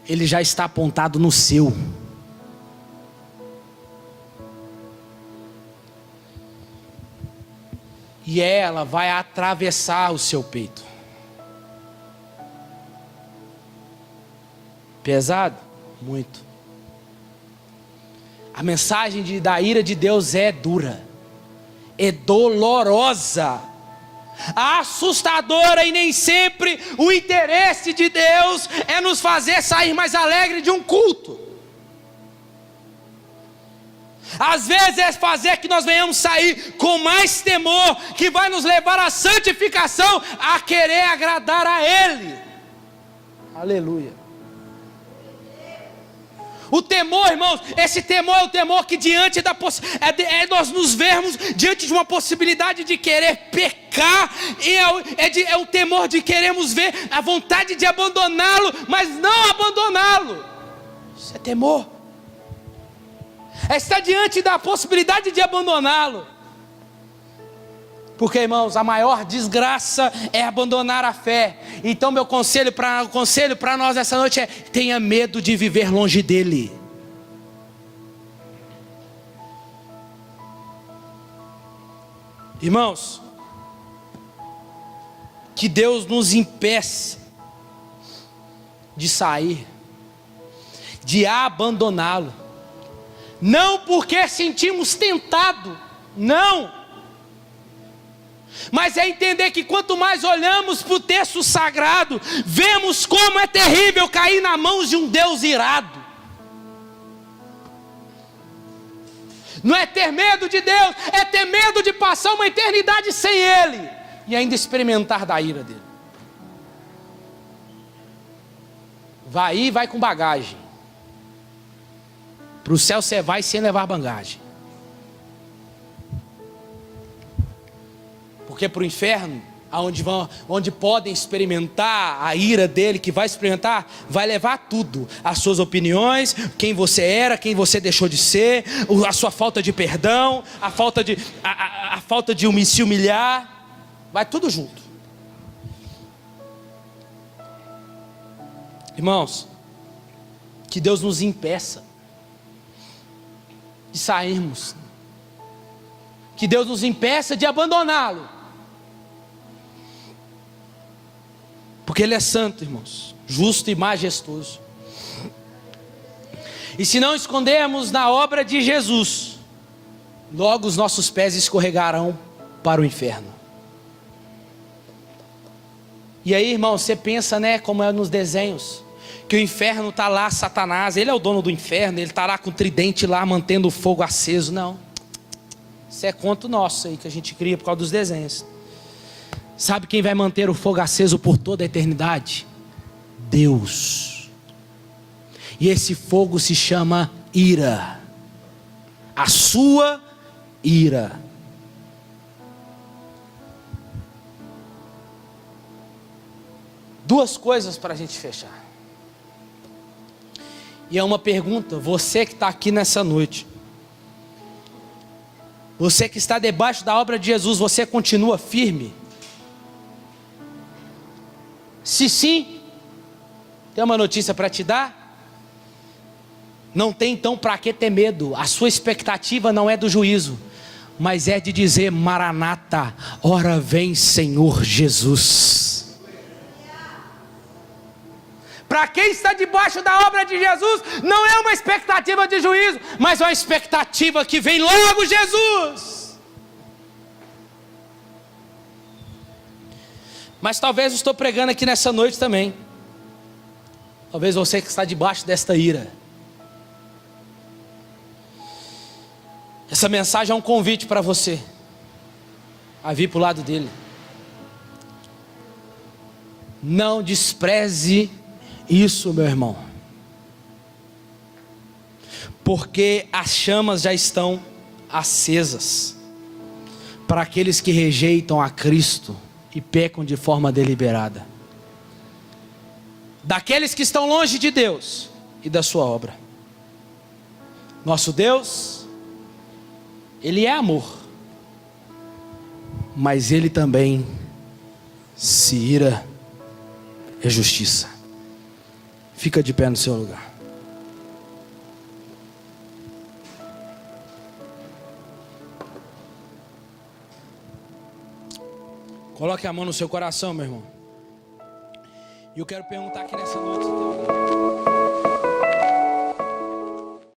Speaker 1: ele já está apontado no seu. E ela vai atravessar o seu peito. Pesado? Muito. A mensagem da ira de Deus é dura, é dolorosa, assustadora, e nem sempre o interesse de Deus é nos fazer sair mais alegre de um culto. Às vezes é fazer que nós venhamos sair com mais temor, que vai nos levar à santificação, a querer agradar a Ele. Aleluia. O temor, irmãos, esse temor é o temor que diante da nós nos vermos diante de uma possibilidade de querer pecar, e é o temor de queremos ver a vontade de abandoná-lo, mas não abandoná-lo. Isso é temor. É estar diante da possibilidade de abandoná-lo. Porque, irmãos, a maior desgraça é abandonar a fé. Então meu conselho para nós essa noite é: tenha medo de viver longe dele. Irmãos, que Deus nos impeça de sair, de abandoná-lo. Não porque sentimos tentado, não, mas é entender que quanto mais olhamos para o texto sagrado, vemos como é terrível cair nas mãos de um Deus irado. Não é ter medo de Deus, é ter medo de passar uma eternidade sem Ele e ainda experimentar da ira dele. Vai com bagagem. Para o céu você vai sem levar bagagem. Porque para o inferno, onde podem experimentar a ira dele, que vai experimentar, vai levar tudo: as suas opiniões, quem você era, quem você deixou de ser, a sua falta de perdão, a falta de se humilhar, vai tudo junto. Irmãos, que Deus nos impeça de sairmos, que Deus nos impeça de abandoná-lo, porque Ele é santo, irmãos, justo e majestoso. E se não escondermos na obra de Jesus, logo os nossos pés escorregarão para o inferno. E aí, irmão, você pensa, né, como é nos desenhos, que o inferno está lá, Satanás, ele é o dono do inferno, ele está lá com o tridente lá, mantendo o fogo aceso. Não, isso é conto nosso aí, que a gente cria por causa dos desenhos. Sabe quem vai manter o fogo aceso por toda a eternidade? Deus. E esse fogo se chama ira. A sua ira. Duas coisas para a gente fechar. E é uma pergunta, você que está aqui nessa noite, você que está debaixo da obra de Jesus, você continua firme? Se sim, tem uma notícia para te dar. Não tem então para que ter medo. A sua expectativa não é do juízo, mas é de dizer: Maranata, ora vem Senhor Jesus. Para quem está debaixo da obra de Jesus, não é uma expectativa de juízo, mas é uma expectativa que vem logo Jesus. Mas talvez eu estou pregando aqui nessa noite também. Talvez você que está debaixo desta ira. Essa mensagem é um convite para você a vir para o lado dele. Não despreze isso, meu irmão, porque as chamas já estão acesas para aqueles que rejeitam a Cristo e pecam de forma deliberada, daqueles que estão longe de Deus e da sua obra. Nosso Deus, Ele é amor, mas Ele também se ira é justiça. Fica de pé no seu lugar. Coloque a mão no seu coração, meu irmão. E eu quero perguntar aqui nessa noite.